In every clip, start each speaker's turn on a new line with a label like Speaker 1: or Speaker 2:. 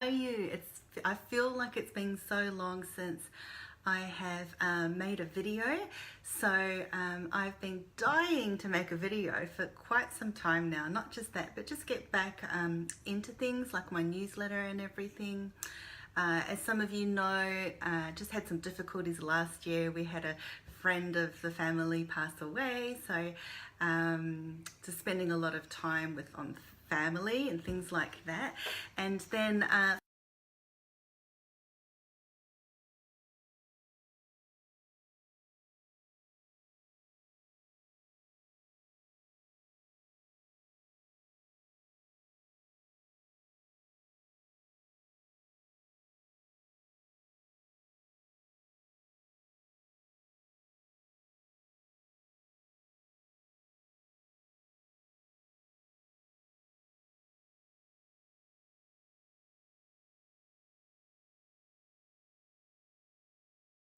Speaker 1: you? I feel like it's been so long since I have made a video, so I've been dying to make a video for quite some time now. Not just that, but just get back into things like my newsletter and everything. As some of you know, just had some difficulties last year. We had a friend of the family pass away, so just spending a lot of time on family and things like that. And then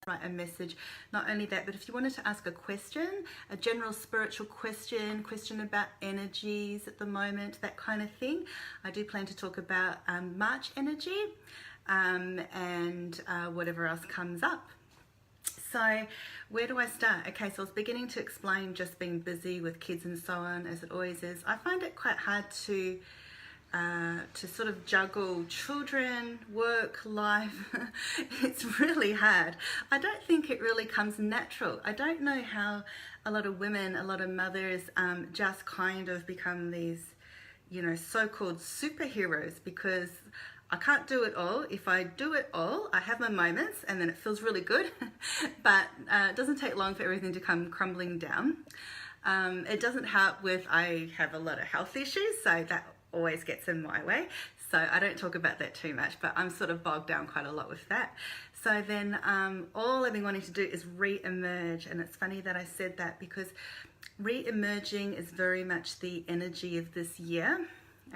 Speaker 1: write a message. Not only that, but if you wanted to ask a question, a general spiritual question about energies at the moment, that kind of thing, I do plan to talk about March energy and whatever else comes up. So where do I start? Okay, so I was beginning to explain just being busy with kids and so on, as it always is. I find it quite hard to sort of juggle children, work, life. It's really hard. I don't think it really comes natural. I don't know how a lot of women, a lot of mothers just kind of become these, you know, so-called superheroes, because I can't do it all. If I do it all, I have my moments and then it feels really good, but it doesn't take long for everything to come crumbling down. It doesn't help with, I have a lot of health issues, so that always gets in my way. So I don't talk about that too much, but I'm sort of bogged down quite a lot with that. So then all I've been wanting to do is re-emerge. And it's funny that I said that, because re-emerging is very much the energy of this year.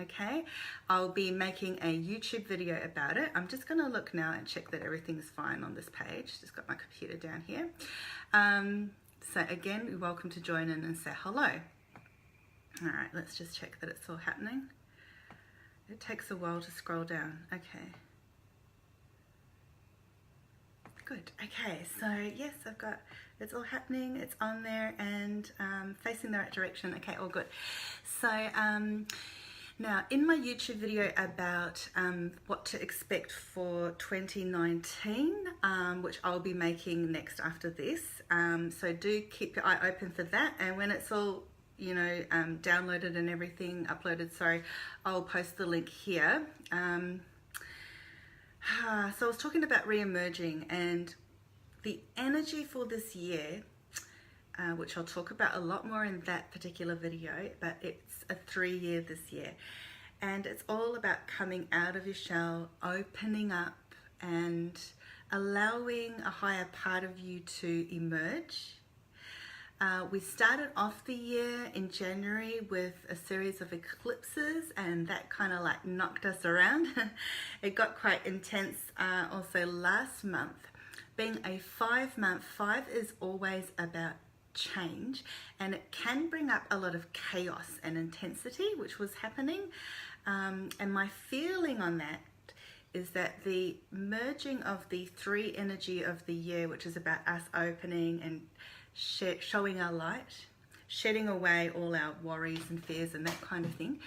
Speaker 1: Okay, I'll be making a YouTube video about it. I'm just going to look now and check that everything's fine on this page. Just got my computer down here. So again, you're welcome to join in and say hello. All right, let's just check that it's all happening. It takes a while to scroll down. Okay. Good. Okay, so yes, I've got, it's all happening, it's on there and facing the right direction. Okay, all good. So now in my YouTube video about what to expect for 2019, which I'll be making next after this, so do keep your eye open for that, and when it's all, you know, downloaded and everything, uploaded, sorry, I'll post the link here. So I was talking about re-emerging and the energy for this year, which I'll talk about a lot more in that particular video, but it's a 3-year this year. And it's all about coming out of your shell, opening up and allowing a higher part of you to emerge. We started off the year in January with a series of eclipses, and that kind of like knocked us around. It got quite intense also last month. Being a 5-month, 5 is always about change, and it can bring up a lot of chaos and intensity, which was happening. And my feeling on that is that the merging of the 3 energy of the year, which is about us opening and showing our light, shedding away all our worries and fears and that kind of thing,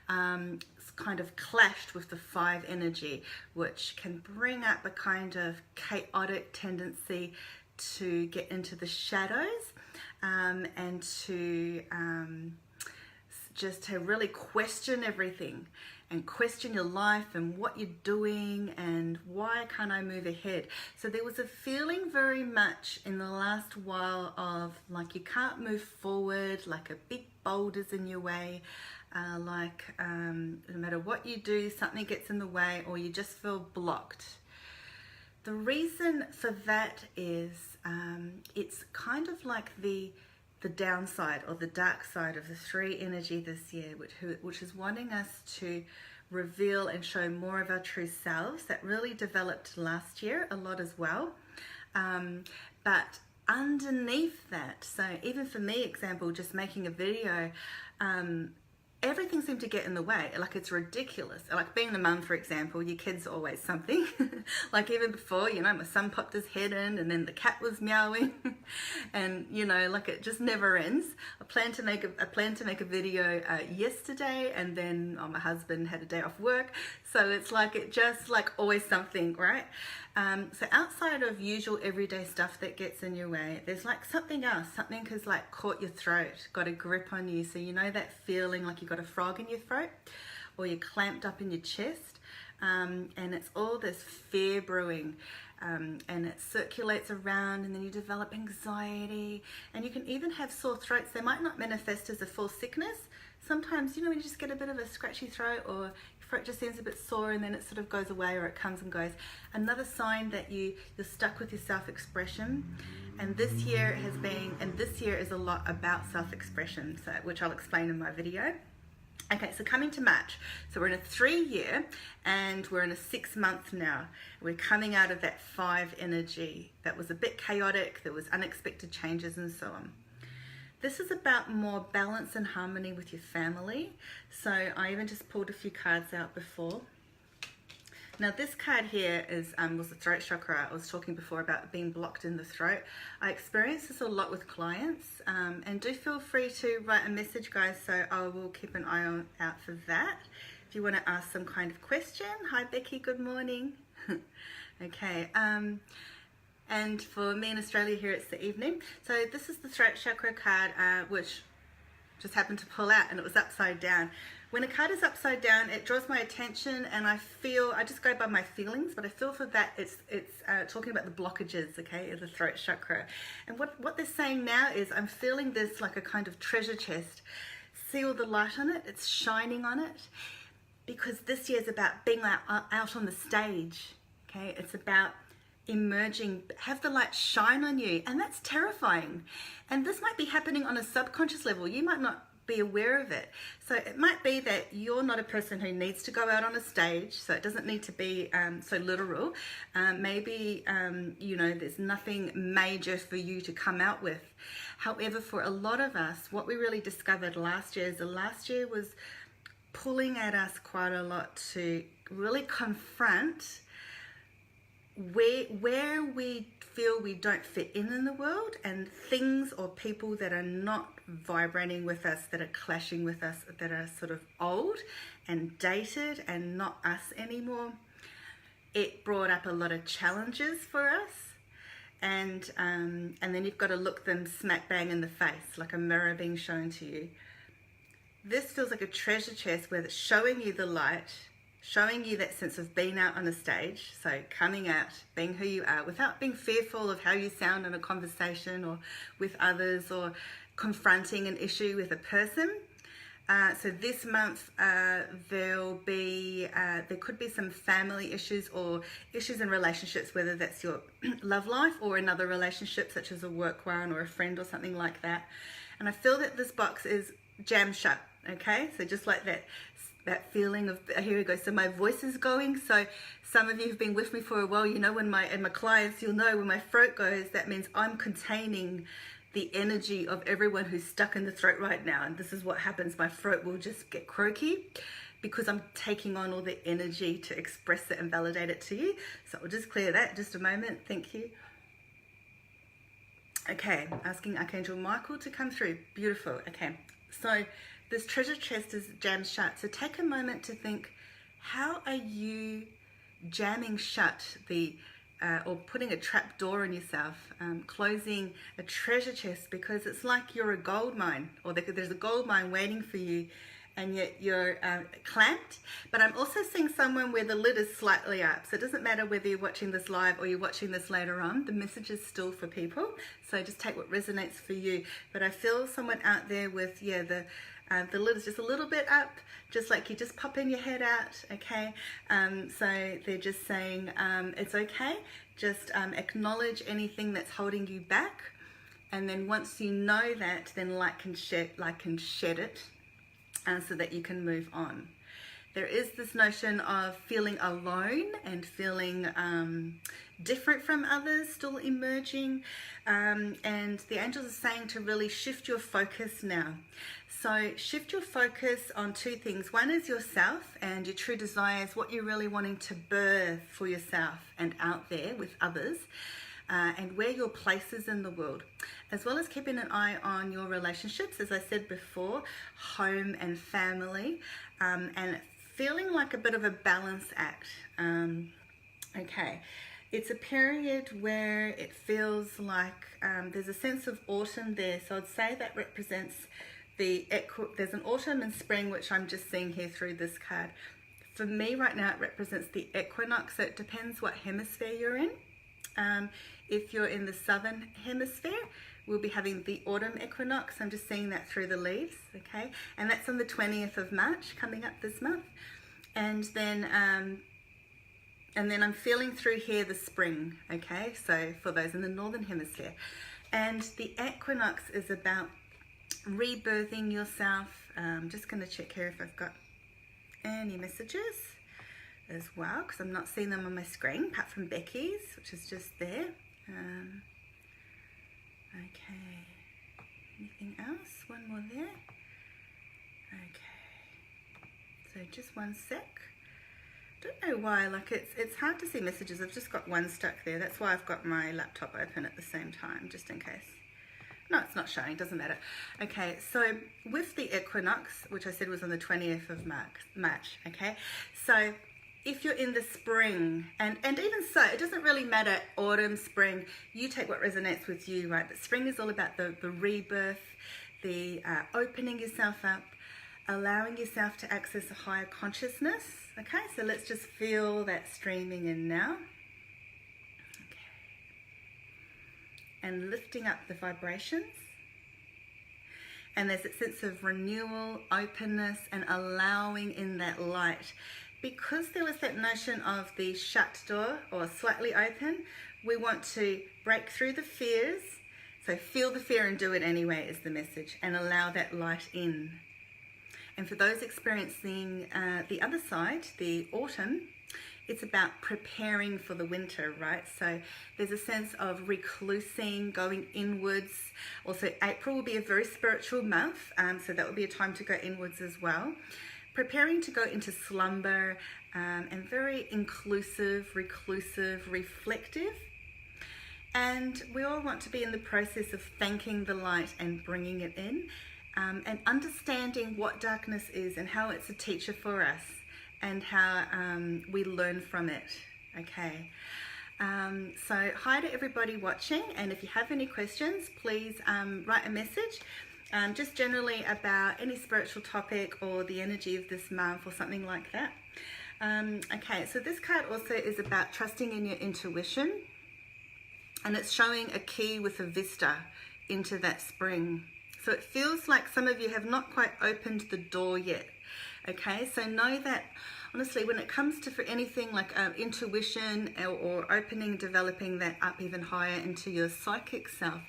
Speaker 1: it's kind of clashed with the 5 energy, which can bring up a kind of chaotic tendency to get into the shadows and to just to really question everything and question your life and what you're doing and why can't I move ahead. So there was a feeling very much in the last while of like you can't move forward, like a big boulder's in your way, like no matter what you do, something gets in the way, or you just feel blocked. The reason for that is it's kind of like the downside or the dark side of the 3 energy this year, which is wanting us to reveal and show more of our true selves. That really developed last year a lot as well. But underneath that, so even for me, example, just making a video, everything seemed to get in the way. Like, it's ridiculous. Like, being the mum, for example, your kid's always something. Like, even before, you know, my son popped his head in and then the cat was meowing. And, you know, like, it just never ends. I planned to make a video yesterday, and then my husband had a day off work. So it's like, it just like always something, right? So outside of usual everyday stuff that gets in your way, there's like something else. Something has like caught your throat, got a grip on you. So you know that feeling like you've got a frog in your throat, or you're clamped up in your chest, and it's all this fear brewing. And it circulates around, and then you develop anxiety, and you can even have sore throats. They might not manifest as a full sickness. Sometimes, you know, when you just get a bit of a scratchy throat, or your throat just seems a bit sore, and then it sort of goes away, or it comes and goes. Another sign that you're stuck with your self-expression. And this year is a lot about self-expression, so which I'll explain in my video. Okay, so coming to March, so we're in a 3-year and we're in a 6-month now. We're coming out of that 5 energy that was a bit chaotic, there was unexpected changes and so on. This is about more balance and harmony with your family. So I even just pulled a few cards out before. Now this card here was the throat chakra. I was talking before about being blocked in the throat. I experience this a lot with clients, and do feel free to write a message, guys, so I will keep an eye out for that. If you want to ask some kind of question. Hi Becky, good morning. Okay, and for me in Australia here it's the evening. So this is the throat chakra card, which just happened to pull out, and it was upside down. When a card is upside down, it draws my attention, and I just go by my feelings, but I feel for that it's talking about the blockages, okay, of the throat chakra. And what they're saying now is I'm feeling this like a kind of treasure chest. See all the light on it? It's shining on it. Because this year is about being out on the stage, okay? It's about emerging, have the light shine on you, and that's terrifying. And this might be happening on a subconscious level. You might not be aware of it. So it might be that you're not a person who needs to go out on a stage, so it doesn't need to be so literal. Maybe you know, there's nothing major for you to come out with. However, for a lot of us, what we really discovered last year is the last year was pulling at us quite a lot to really confront where we feel we don't fit in the world, and things or people that are not vibrating with us, that are clashing with us, that are sort of old and dated and not us anymore. It brought up a lot of challenges for us, and then you've got to look them smack bang in the face, like a mirror being shown to you. This feels like a treasure chest where it's showing you the light, showing you that sense of being out on a stage, so coming out, being who you are, without being fearful of how you sound in a conversation or with others, or confronting an issue with a person. So this month there could be some family issues or issues in relationships, whether that's your love life or another relationship such as a work one or a friend or something like that. And I feel that this box is jammed shut, okay? So just like that feeling of, here we go, so my voice is going. So some of you who've been with me for a while, you know, when my clients, you'll know when my throat goes, that means I'm containing the energy of everyone who's stuck in the throat right now. And this is what happens, my throat will just get croaky because I'm taking on all the energy to express it and validate it to you. So I'll just clear that in just a moment. Thank you. Okay, asking Archangel Michael to come through. Beautiful. Okay, so this treasure chest is jammed shut. So take a moment to think, how are you jamming shut or putting a trap door on yourself, closing a treasure chest, because it's like you're a gold mine, or there's a gold mine waiting for you, and yet you're clamped. But I'm also seeing someone where the lid is slightly up. So it doesn't matter whether you're watching this live or you're watching this later on, the message is still for people. So just take what resonates for you. But I feel someone out there with, yeah, the lid is just a little bit up, just like you just popping your head out, okay? So they're just saying, it's okay, just acknowledge anything that's holding you back, and then once you know that, then light can shed it, so that you can move on. There is this notion of feeling alone and feeling different from others, still emerging. And the angels are saying to really shift your focus now. So shift your focus on two things. One is yourself and your true desires, what you're really wanting to birth for yourself and out there with others. And where your place is in the world, as well as keeping an eye on your relationships, as I said before, home and family, and feeling like a bit of a balance act. Okay, it's a period where it feels like there's a sense of autumn there, so I'd say that represents there's an autumn and spring, which I'm just seeing here through this card. For me right now, it represents the equinox, so it depends what hemisphere you're in. If you're in the southern hemisphere, we'll be having the autumn equinox. I'm just seeing that through the leaves, okay? And that's on the 20th of March, coming up this month. And then I'm feeling through here the spring, okay? So for those in the northern hemisphere. And the equinox is about rebirthing yourself. I'm just going to check here if I've got any messages as well, because I'm not seeing them on my screen, apart from Becky's, which is just there. Okay, anything else? One more there. Okay, so just one sec. Don't know why, like it's hard to see messages. I've just got one stuck there. That's why I've got my laptop open at the same time, just in case. No, it's not showing, doesn't matter. Okay, so with the equinox, which I said was on the 20th of March, okay? So if you're in the spring, and even so, it doesn't really matter, autumn, spring, you take what resonates with you, right? But spring is all about the rebirth, the opening yourself up, allowing yourself to access a higher consciousness, okay? So let's just feel that streaming in now. Okay. And lifting up the vibrations. And there's a sense of renewal, openness, and allowing in that light. Because there was that notion of the shut door or slightly open, we want to break through the fears. So feel the fear and do it anyway is the message, and allow that light in. And for those experiencing the other side, the autumn, it's about preparing for the winter, right? So there's a sense of reclusing, going inwards. Also, April will be a very spiritual month, so that will be a time to go inwards as well. Preparing to go into slumber, and very inclusive, reclusive, reflective. And we all want to be in the process of thanking the light and bringing it in, and understanding what darkness is and how it's a teacher for us and how we learn from it, okay? So hi to everybody watching, and if you have any questions, please write a message. Just generally about any spiritual topic or the energy of this month or something like that. Okay, so this card also is about trusting in your intuition, and it's showing a key with a vista into that spring. So it feels like some of you have not quite opened the door yet. Okay, so know that honestly, when it comes to for anything like intuition or opening, developing that up even higher into your psychic self,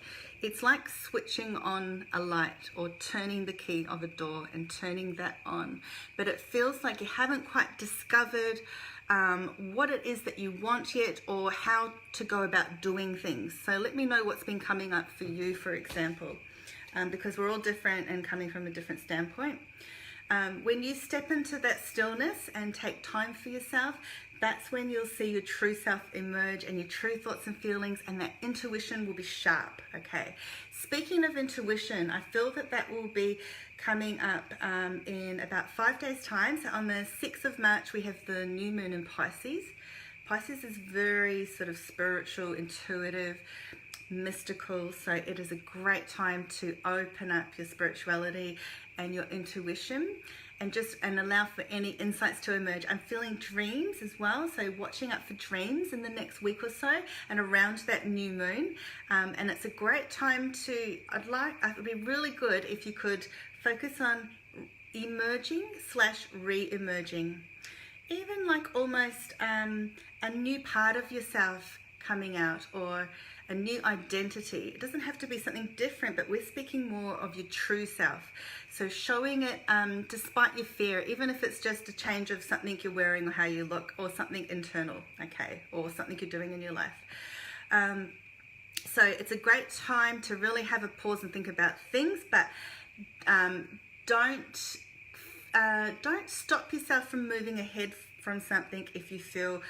Speaker 1: it's like switching on a light or turning the key of a door and turning that on. But it feels like you haven't quite discovered what it is that you want yet, or how to go about doing things. So let me know what's been coming up for you, for example, because we're all different and coming from a different standpoint. When you step into that stillness and take time for yourself, that's when you'll see your true self emerge and your true thoughts and feelings, and that intuition will be sharp, okay? Speaking of intuition, I feel that that will be coming up in about 5 days' time. So on the 6th of March, we have the new moon in Pisces. Pisces is very sort of spiritual, intuitive, mystical, so it is a great time to open up your spirituality and your intuition, and allow for any insights to emerge. I'm feeling dreams as well, so watching out for dreams in the next week or so and around that new moon. And it's a great time to, it would be really good if you could focus on emerging / re-emerging. Even like almost a new part of yourself coming out, or a new identity. It doesn't have to be something different, but we're speaking more of your true self. So showing it despite your fear, even if it's just a change of something you're wearing or how you look, or something internal, okay, or something you're doing in your life. So it's a great time to really have a pause and think about things, but don't stop yourself from moving ahead from something if you feel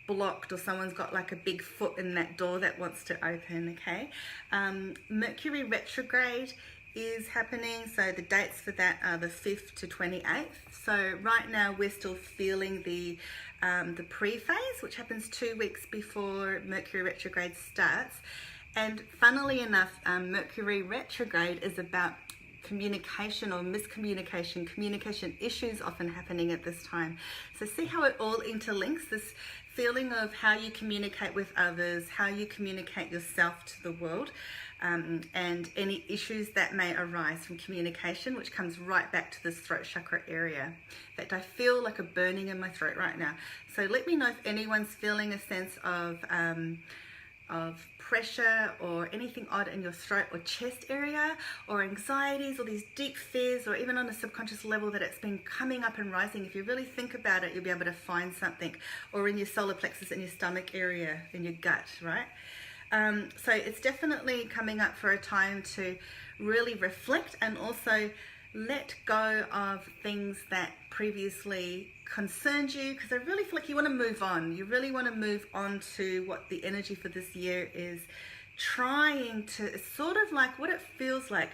Speaker 1: blocked or someone's got like a big foot in that door that wants to open, okay? Mercury retrograde is happening, so the dates for that are the 5th to 28th. So right now we're still feeling the pre-phase, which happens 2 weeks before Mercury retrograde starts. And funnily enough, Mercury retrograde is about communication or miscommunication, communication issues often happening at this time. So see how it all interlinks, this feeling of how you communicate with others, how you communicate yourself to the world, and any issues that may arise from communication, which comes right back to this throat chakra area. In fact, I feel like a burning in my throat right now. So let me know if anyone's feeling a sense of pressure or anything odd in your throat or chest area, or anxieties or these deep fears, or even on a subconscious level that it's been coming up and rising. If you really think about it, you'll be able to find something, or in your solar plexus, in your stomach area, in your gut, right? So it's definitely coming up for a time to really reflect and also let go of things that previously concerned you, because I really feel like you want to move on. You really want to move on to what the energy for this year is trying to, it's sort of like what it feels like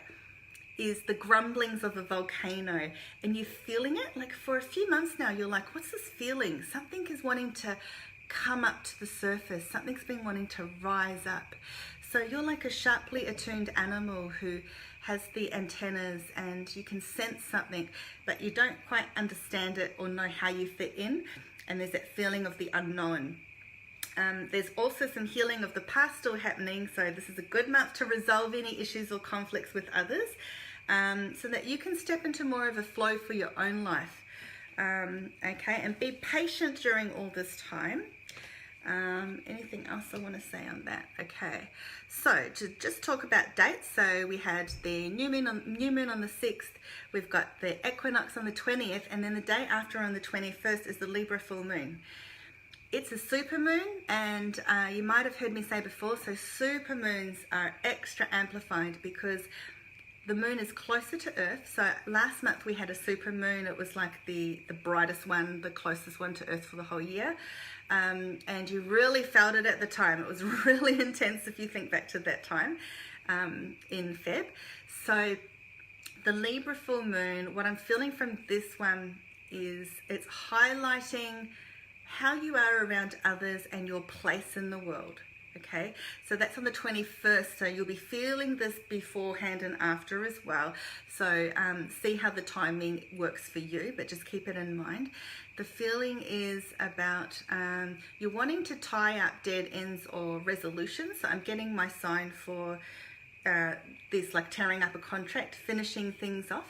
Speaker 1: is the grumblings of a volcano, and you're feeling it like for a few months now. You're like, what's this feeling? Something is wanting to come up to the surface. Something's been wanting to rise up. So you're like a sharply attuned animal who has the antennas, and you can sense something, but you don't quite understand it or know how you fit in. And there's that feeling of the unknown. There's also some healing of the past still happening. So this is a good month to resolve any issues or conflicts with others, so that you can step into more of a flow for your own life. Okay, and be patient during all this time. Anything else I want to say on that? Okay, so to just talk about dates, so we had the new moon on the 6th, we've got the equinox on the 20th, and then the day after on the 21st is the Libra full moon. It's a super moon, and you might have heard me say before, so super moons are extra amplified because the moon is closer to Earth. So last month we had a super moon. It was like the brightest one, the closest one to Earth for the whole year. And you really felt it at the time. It was really intense if you think back to that time in Feb. So the Libra full moon, what I'm feeling from this one is it's highlighting how you are around others and your place in the world. Okay, so that's on the 21st, so you'll be feeling this beforehand and after as well. So see how the timing works for you, but just keep it in mind. The feeling is about you're wanting to tie up dead ends or resolutions. So I'm getting my sign for this, like tearing up a contract, finishing things off.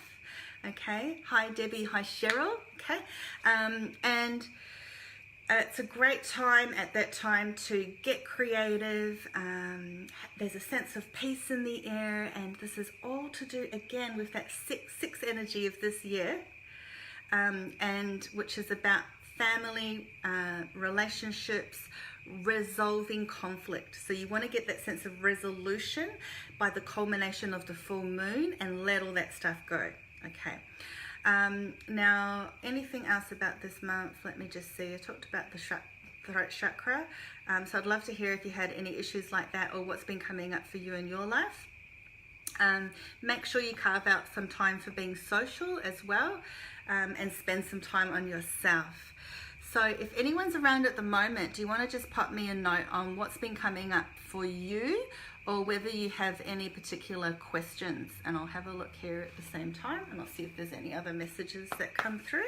Speaker 1: Okay, hi Debbie, hi Cheryl. Okay, and it's a great time at that time to get creative. There's a sense of peace in the air, and this is all to do again with that six energy of this year, and which is about family, relationships, resolving conflict. So you want to get that sense of resolution by the culmination of the full moon and let all that stuff go. Okay. Now, anything else about this month? Let me just see. I talked about the throat chakra. So I'd love to hear if you had any issues like that or what's been coming up for you in your life. Make sure you carve out some time for being social as well, and spend some time on yourself. So if anyone's around at the moment, do you want to just pop me a note on what's been coming up for you, or whether you have any particular questions? And I'll have a look here at the same time, and I'll see if there's any other messages that come through.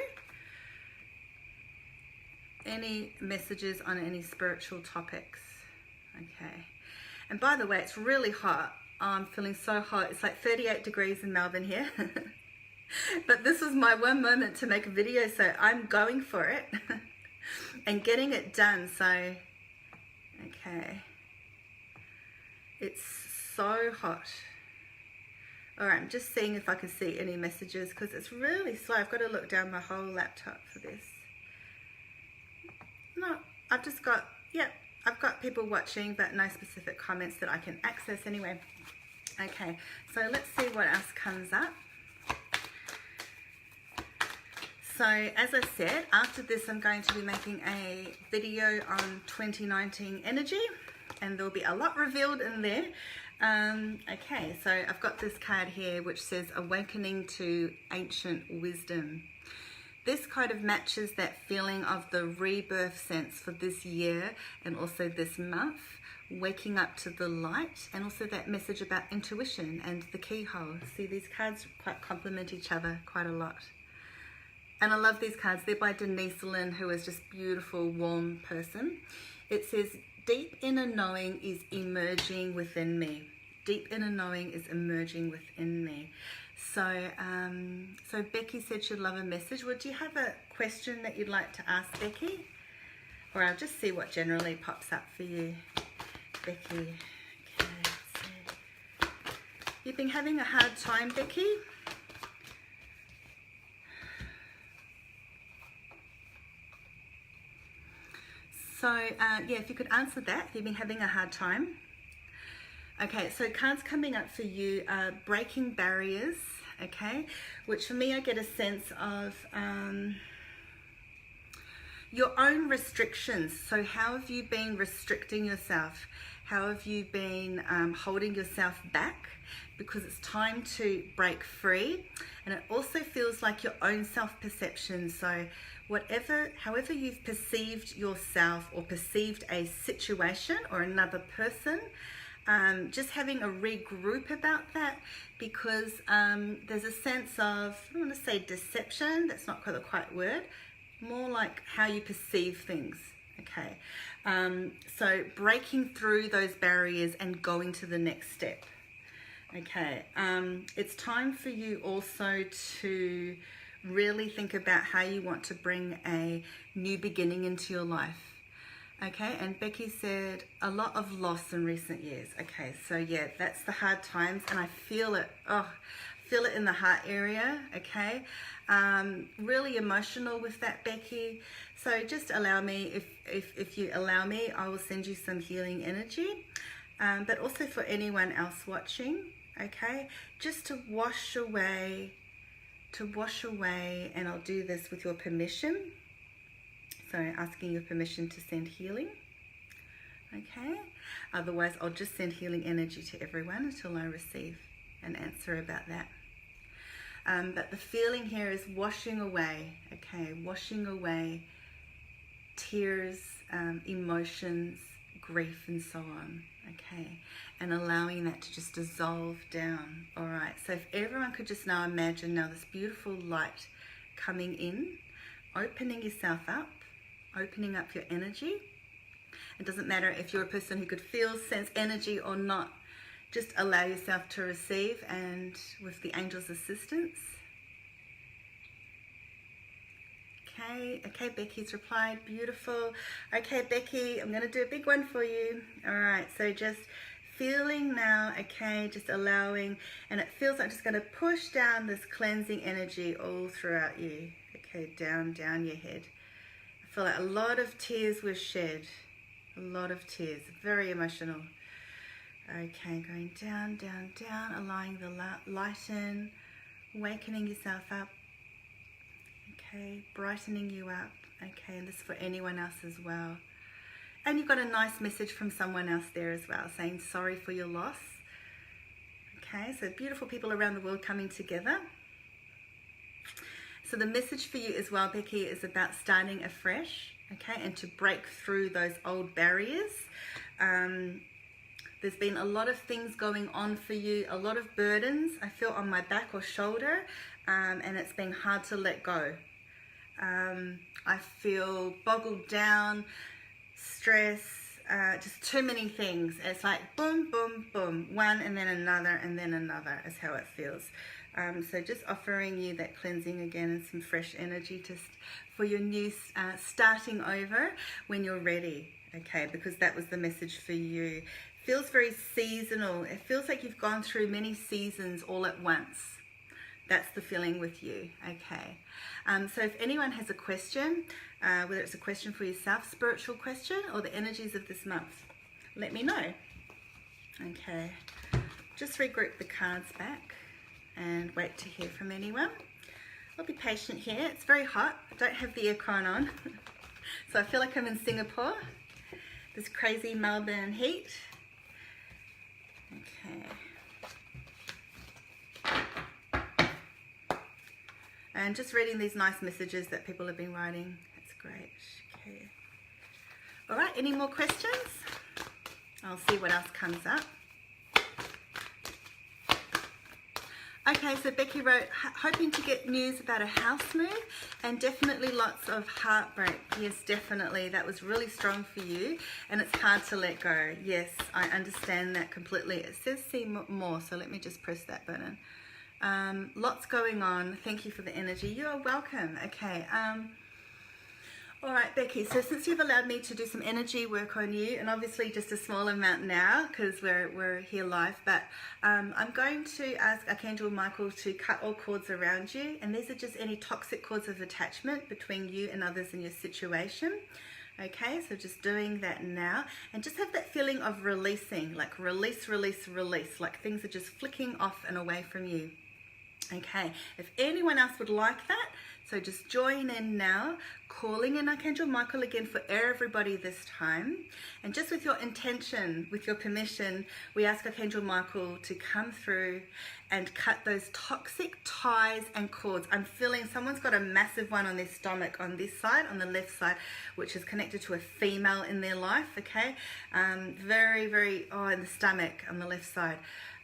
Speaker 1: Any messages on any spiritual topics? Okay. And by the way, it's really hot. I'm feeling so hot. It's like 38 degrees in Melbourne here. But this was my one moment to make a video, so I'm going for it and getting it done. So, okay. It's so hot. All right, I'm just seeing if I can see any messages because it's really slow. I've got to look down my whole laptop for this. No, I've just got, yep, I've got people watching, but no specific comments that I can access anyway. Okay, so let's see what else comes up. So as I said, after this I'm going to be making a video on 2019 energy, and there'll be a lot revealed in there. Okay, so I've got this card here which says Awakening to Ancient Wisdom. This kind of matches that feeling of the rebirth sense for this year and also this month, waking up to the light, and also that message about intuition and the keyhole. See, these cards quite complement each other quite a lot. And I love these cards. They're by Denise Linn, who is just beautiful, warm person. It says, deep inner knowing is emerging within me. Deep inner knowing is emerging within me. So, so Becky said she'd love a message. Well, do you have a question that you'd like to ask Becky? Or I'll just see what generally pops up for you, Becky. Okay, let's see. You've been having a hard time, Becky? So, yeah, if you could answer that, if you've been having a hard time. Okay, so cards coming up for you are breaking barriers, okay, which for me I get a sense of your own restrictions. So how have you been restricting yourself? How have you been holding yourself back? Because it's time to break free. And it also feels like your own self-perception. So however you've perceived yourself or perceived a situation or another person, just having a regroup about that, because there's a sense of, I don't want to say deception, that's not quite the right word, more like how you perceive things, okay? So breaking through those barriers and going to the next step, okay? It's time for you also to really think about how you want to bring a new beginning into your life. Okay, and Becky said a lot of loss in recent years. Okay, so yeah, that's the hard times, and I feel it. Oh, feel it in the heart area. Okay, really emotional with that, Becky. So just allow me, if you allow me, I will send you some healing energy. But also for anyone else watching. Okay, just to wash away, and I'll do this with your permission. So asking your permission to send healing, okay? Otherwise, I'll just send healing energy to everyone until I receive an answer about that. But the feeling here is washing away, okay? Washing away tears, emotions, grief, and so on, okay? And allowing that to just dissolve down, all right? So if everyone could just now imagine now this beautiful light coming in, opening yourself up, opening up your energy. It doesn't matter if you're a person who could feel, sense energy or not. Just allow yourself to receive, and with the angel's assistance. Okay, Becky's replied, beautiful. Okay, Becky, I'm going to do a big one for you. All right, so just feeling now, okay, just allowing, and it feels like I'm just going to push down this cleansing energy all throughout you. Okay, down your head. I feel like a lot of tears were shed, a lot of tears, very emotional. Okay, going down, allowing the light in, awakening yourself up. Okay, brightening you up. Okay, and this is for anyone else as well. And you've got a nice message from someone else there as well, saying sorry for your loss. Okay, so beautiful people around the world coming together. So the message for you as well, Becky, is about starting afresh, okay, and to break through those old barriers. There's been a lot of things going on for you, a lot of burdens I feel on my back or shoulder, and it's been hard to let go. I feel boggled down, stress, just too many things. It's like boom, boom, boom, one and then another is how it feels. So just offering you that cleansing again and some fresh energy just for your new starting over when you're ready, okay, because that was the message for you. feels very seasonal. It feels like you've gone through many seasons all at once. That's the feeling with you, okay? So if anyone has a question, whether it's a question for yourself, spiritual question, or the energies of this month, let me know. Okay, just regroup the cards back and wait to hear from anyone. I'll be patient here. It's very hot. I don't have the aircon on. So I feel like I'm in Singapore. This crazy Melbourne heat. Okay. And just reading these nice messages that people have been writing. That's great. Okay. All right, any more questions? I'll see what else comes up. Okay, so Becky wrote, hoping to get news about a house move and definitely lots of heartbreak. Yes, definitely. That was really strong for you and it's hard to let go. Yes, I understand that completely. It says see more, so let me just press that button. Lots going on. Thank you for the energy. You are welcome. Okay. All right, Becky, so since you've allowed me to do some energy work on you, and obviously just a small amount now because we're here live, but I'm going to ask Archangel Michael to cut all cords around you, and these are just any toxic cords of attachment between you and others in your situation. Okay, so just doing that now, and just have that feeling of releasing, like release, release, release, like things are just flicking off and away from you. Okay, if anyone else would like that, so just join in now, calling in Archangel Michael again for everybody this time. And just with your intention, with your permission, we ask Archangel Michael to come through and cut those toxic ties and cords. I'm feeling someone's got a massive one on their stomach on this side, on the left side, which is connected to a female in their life, okay? Very, in the stomach on the left side.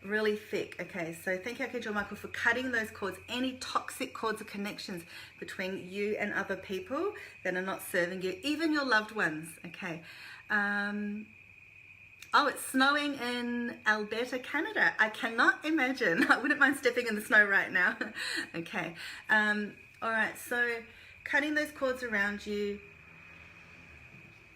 Speaker 1: Really thick. Okay, so thank you, Archangel Michael, for cutting those cords, any toxic cords or connections between you and other people that are not serving you, even your loved ones. Okay. Oh, it's snowing in Alberta, Canada. I cannot imagine. I wouldn't mind stepping in the snow right now. Okay. All right, so cutting those cords around you.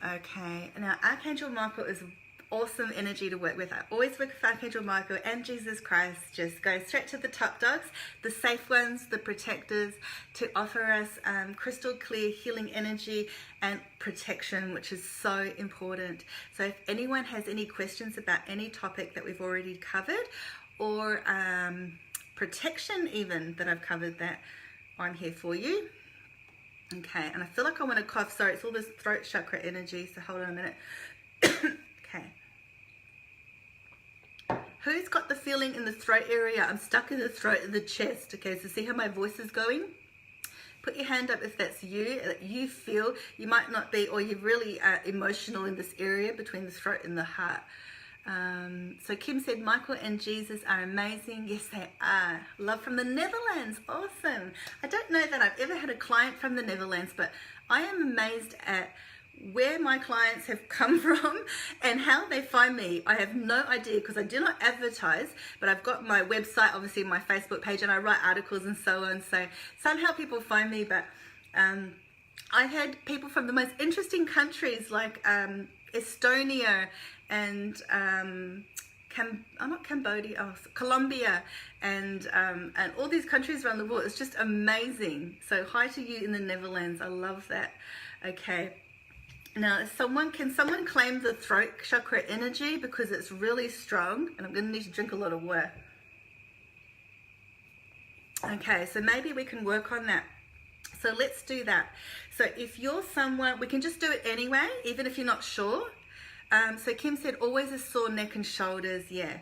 Speaker 1: Okay, now Archangel Michael is awesome energy to work with. I always work with Archangel Michael and Jesus Christ. Just go straight to the top dogs, the safe ones, the protectors, to offer us crystal clear healing energy and protection, which is so important. So if anyone has any questions about any topic that we've already covered, or protection even that I've covered, that I'm here for you. Okay, and I feel like I want to cough. Sorry, it's all this throat chakra energy, so hold on a minute. Okay. Who's got the feeling in the throat area? I'm stuck in the throat and the chest. Okay, so see how my voice is going? Put your hand up if that's you, that you feel. You might not be, or you're really emotional in this area between the throat and the heart. So Kim said, Michael and Jesus are amazing. Yes, they are. Love from the Netherlands. Awesome. I don't know that I've ever had a client from the Netherlands, but I am amazed at where my clients have come from and how they find me. I have no idea because I do not advertise, but I've got my website, obviously my Facebook page, and I write articles and so on. So somehow people find me, but I've had people from the most interesting countries like Estonia and Colombia and all these countries around the world. It's just amazing. So hi to you in the Netherlands. I love that. Okay. Now, can someone claim the throat chakra energy because it's really strong, and I'm going to need to drink a lot of water. Okay, so maybe we can work on that. So let's do that. So if you're someone, we can just do it anyway, even if you're not sure. So Kim said, always a sore neck and shoulders. Yeah,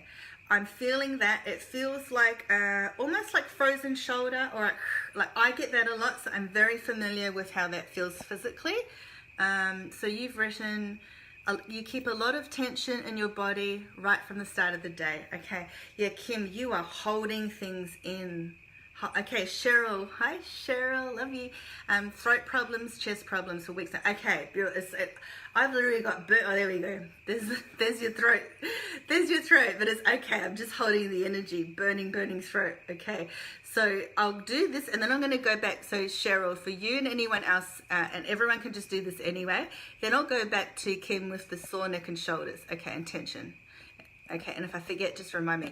Speaker 1: I'm feeling that. It feels like almost like frozen shoulder, or like I get that a lot. So I'm very familiar with how that feels physically. So you've written, you keep a lot of tension in your body right from the start of the day. Okay. Yeah, Kim, you are holding things in. Okay, Cheryl. Hi, Cheryl. Love you. Throat problems, chest problems for weeks. Okay, I've literally got burnt. Oh, there we go. There's your throat. There's your throat. But it's okay. I'm just holding the energy. Burning throat. Okay. So I'll do this, and then I'm going to go back. So Cheryl, for you and anyone else, and everyone can just do this anyway. Then I'll go back to Kim with the sore neck and shoulders. Okay, and tension. Okay, and if I forget, just remind me.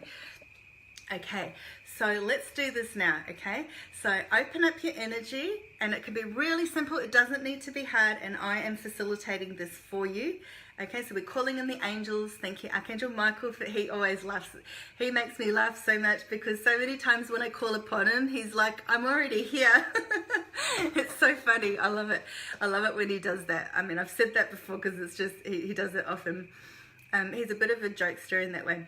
Speaker 1: Okay, so let's do this now, okay? So open up your energy, and it can be really simple. It doesn't need to be hard, and I am facilitating this for you. Okay, so we're calling in the angels. Thank you, Archangel Michael, for he always laughs. He makes me laugh so much because so many times when I call upon him, he's like, I'm already here. It's so funny. I love it. I love it when he does that. I mean, I've said that before because it's just, he does it often. He's a bit of a jokester in that way.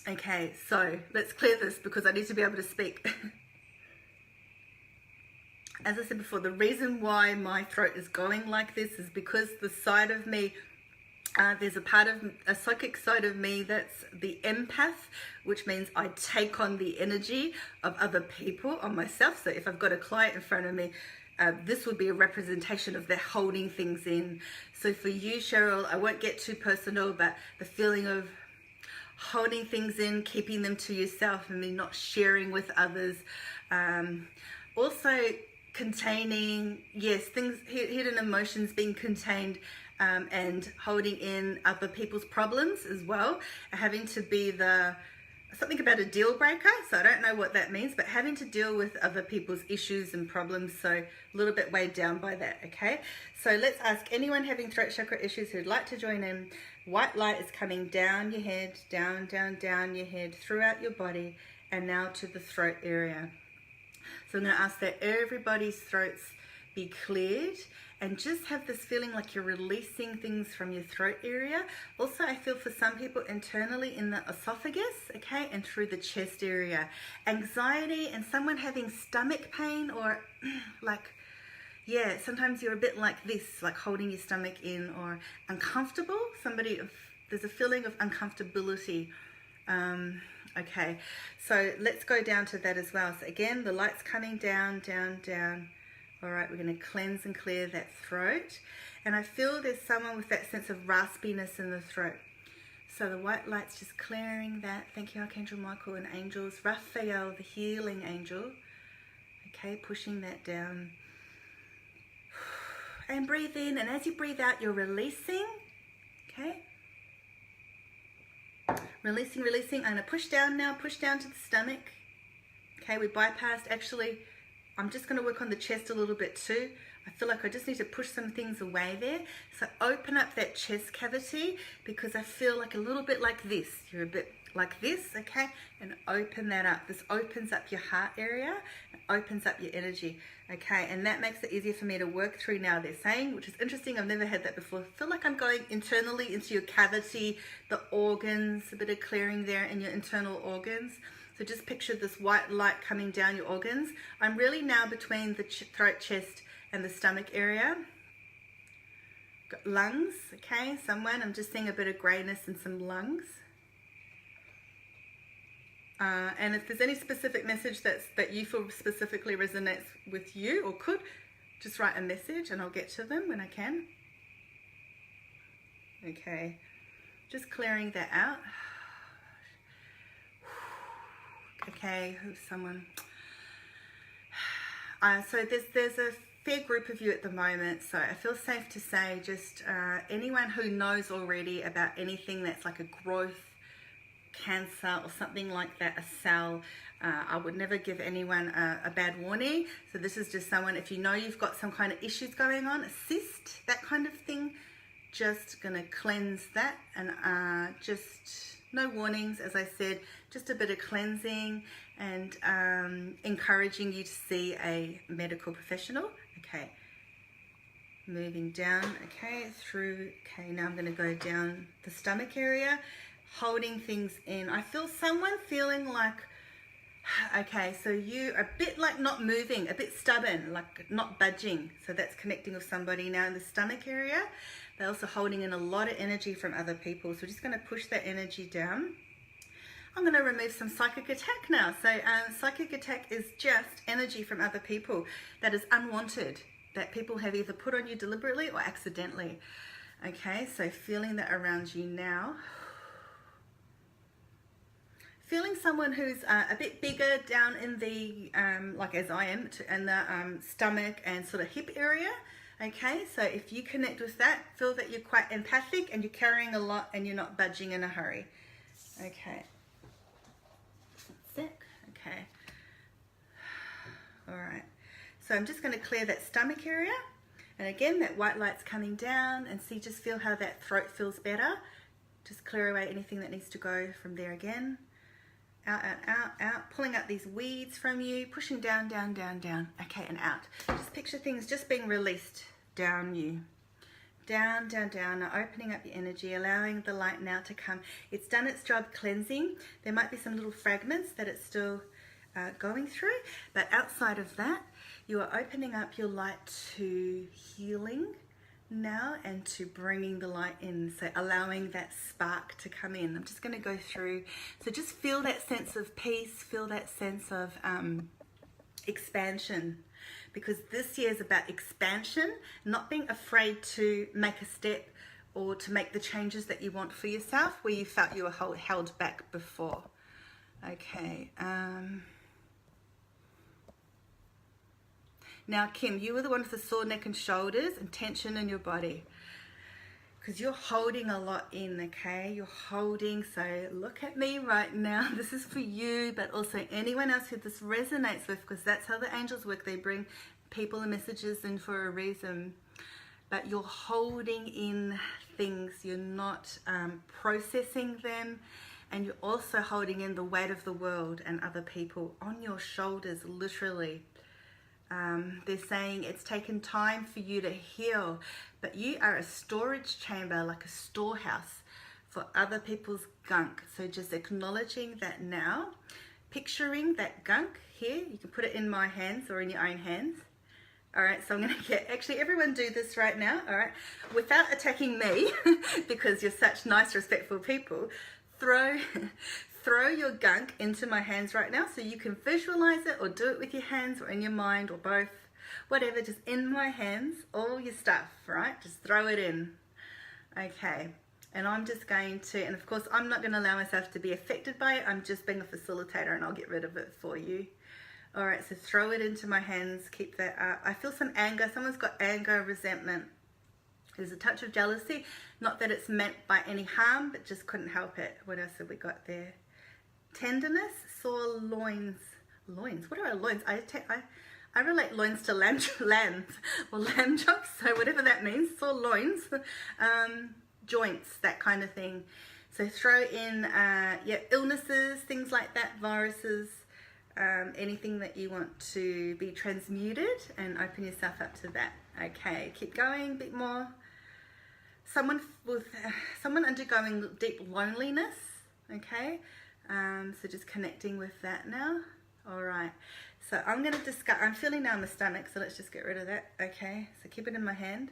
Speaker 1: Okay, so let's clear this because I need to be able to speak. As I said before, the reason why my throat is going like this is because the side of me, there's a psychic side of me that's the empath, which means I take on the energy of other people on myself. So if I've got a client in front of me, this would be a representation of their holding things in. So for you, Cheryl, I won't get too personal, but the feeling of holding things in, keeping them to yourself, and then not sharing with others. Also containing, yes, things, hidden emotions being contained, and holding in other people's problems as well. Having to be something about a deal breaker, so I don't know what that means, but having to deal with other people's issues and problems, so a little bit weighed down by that, okay? So let's ask anyone having throat chakra issues who'd like to join in. White light is coming down your head, down, down, down your head, throughout your body, and now to the throat area. So I'm going to ask that everybody's throats be cleared, and just have this feeling like you're releasing things from your throat area. Also, I feel for some people internally in the esophagus, okay, and through the chest area. Anxiety and someone having stomach pain, or like, yeah, sometimes you're a bit like this, like holding your stomach in, or uncomfortable. There's a feeling of uncomfortability. Okay, so let's go down to that as well. So again, the light's coming down, down, down. All right, we're going to cleanse and clear that throat. And I feel there's someone with that sense of raspiness in the throat. So the white light's just clearing that. Thank you, Archangel Michael and angels. Raphael, the healing angel. Okay, pushing that down. And breathe in, and as you breathe out, you're releasing. Okay. Releasing, releasing. I'm going to push down now, push down to the stomach. Okay, we bypassed. Actually, I'm just going to work on the chest a little bit too. I feel like I just need to push some things away there. So open up that chest cavity, because I feel like a little bit like this. You're a bit like this, okay? And open that up. This opens up your heart area, opens up your energy, okay? And that makes it easier for me to work through now, they're saying, which is interesting. I've never had that before. I feel like I'm going internally into your cavity, the organs, a bit of clearing there in your internal organs. So just picture this white light coming down your organs. I'm really now between the throat, chest, and the stomach area. Got lungs, okay? I'm just seeing a bit of grayness in some lungs. And if there's any specific message that you feel specifically resonates with you, or could, just write a message and I'll get to them when I can. Okay, just clearing that out. Okay, who's someone? So there's a fair group of you at the moment, so I feel safe to say just anyone who knows already about anything that's like a growth, cancer, or something like that, a cell. I would never give anyone a bad warning. So this is just someone, if you know you've got some kind of issues going on, a cyst, that kind of thing, just gonna cleanse that, and just no warnings, as I said, just a bit of cleansing and encouraging you to see a medical professional. Okay, moving down, okay, through, okay, now I'm gonna go down the stomach area, holding things in. I feel someone feeling like, okay, so you are a bit like not moving, a bit stubborn, like not budging. So that's connecting with somebody now in the stomach area. They're also holding in a lot of energy from other people. So we're just going to push that energy down. I'm going to remove some psychic attack now. So psychic attack is just energy from other people that is unwanted, that people have either put on you deliberately or accidentally. Okay, so feeling that around you now. Feeling someone who's a bit bigger down in the, like as I am, in the stomach and sort of hip area. Okay, so if you connect with that, feel that you're quite empathic and you're carrying a lot and you're not budging in a hurry. Okay. That's it. Okay. All right. So I'm just going to clear that stomach area. And again, that white light's coming down, and see, just feel how that throat feels better. Just clear away anything that needs to go from there again. Out, out, out, out. Pulling out these weeds from you, pushing down, down, down, down. Okay, and out. Just picture things just being released down you. Down, down, down. Now opening up your energy, allowing the light now to come. It's done its job cleansing. There might be some little fragments that it's still going through, but outside of that, you are opening up your light to healing now and to bringing the light in, so allowing that spark to come in. I'm just going to go through, so just feel that sense of peace, feel that sense of expansion, because this year is about expansion, not being afraid to make a step or to make the changes that you want for yourself where you felt you were held back before. Okay. Now, Kim, you were the one with the sore neck and shoulders and tension in your body, because you're holding a lot in, okay? You're holding, so look at me right now. This is for you, but also anyone else who this resonates with, because that's how the angels work. They bring people and messages in for a reason. But you're holding in things. You're not processing them. And you're also holding in the weight of the world and other people on your shoulders, literally. They're saying it's taken time for you to heal, but you are a storage chamber, like a storehouse for other people's gunk. So just acknowledging that now, picturing that gunk here. You can put it in my hands or in your own hands. All right, so I'm going to get, actually everyone do this right now, all right, without attacking me, because you're such nice, respectful people. Throw your gunk into my hands right now, so you can visualize it or do it with your hands or in your mind or both, whatever. Just in my hands, all your stuff, right? Just throw it in. Okay, and I'm just going to, and of course I'm not going to allow myself to be affected by it. I'm just being a facilitator and I'll get rid of it for you. All right, so throw it into my hands. Keep that up. I feel some anger. Someone's got anger, resentment. There's a touch of jealousy. Not that it's meant by any harm, but just couldn't help it. What else have we got there? Tenderness, sore loins. Loins? What are loins? I relate loins to lambs or lamb chops, so whatever that means. Sore loins, joints, that kind of thing. So throw in illnesses, things like that, viruses, anything that you want to be transmuted, and open yourself up to that. Okay, keep going, a bit more. Someone undergoing deep loneliness. Okay, so just connecting with that now. All right, so I'm going to discard. I'm feeling now in my stomach, so let's just get rid of that. Okay, so keep it in my hand.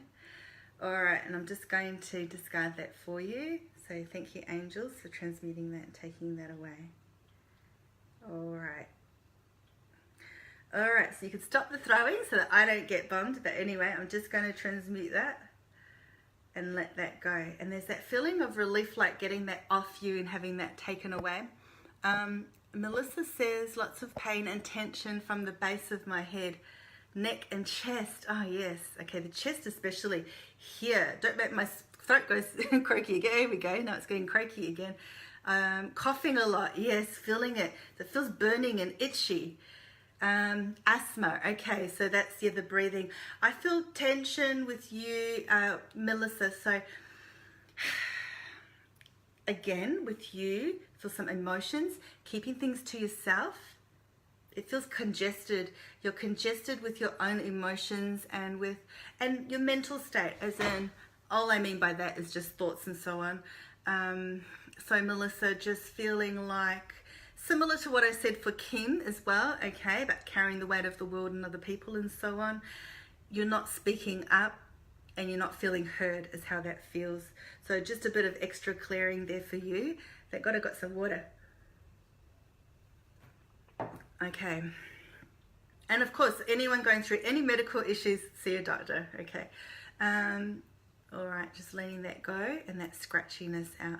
Speaker 1: All right, and I'm just going to discard that for you. So thank you, angels, for transmuting that and taking that away. All right. All right, so you can stop the throwing so that I don't get bombed. But anyway, I'm just going to transmute that and let that go. And there's that feeling of relief, like getting that off you and having that taken away. Melissa says lots of pain and tension from the base of my head, neck and chest. Oh yes, okay, the chest especially here. Don't make my throat go croaky again. Here we go. Now it's getting croaky again. Coughing a lot. Yes, feeling it. It feels burning and itchy. Asthma. Okay, so that's the breathing. I feel tension with you, Melissa. So again, with you, feel some emotions, keeping things to yourself. It feels congested. You're congested with your own emotions and your mental state, as in, all I mean by that is just thoughts and so on. So Melissa, just feeling like, similar to what I said for Kim as well, okay, about carrying the weight of the world and other people and so on. You're not speaking up and you're not feeling heard is how that feels. So just a bit of extra clearing there for you. Thank God I got some water. Okay. And of course, anyone going through any medical issues, see a doctor, okay. All right, just letting that go and that scratchiness out.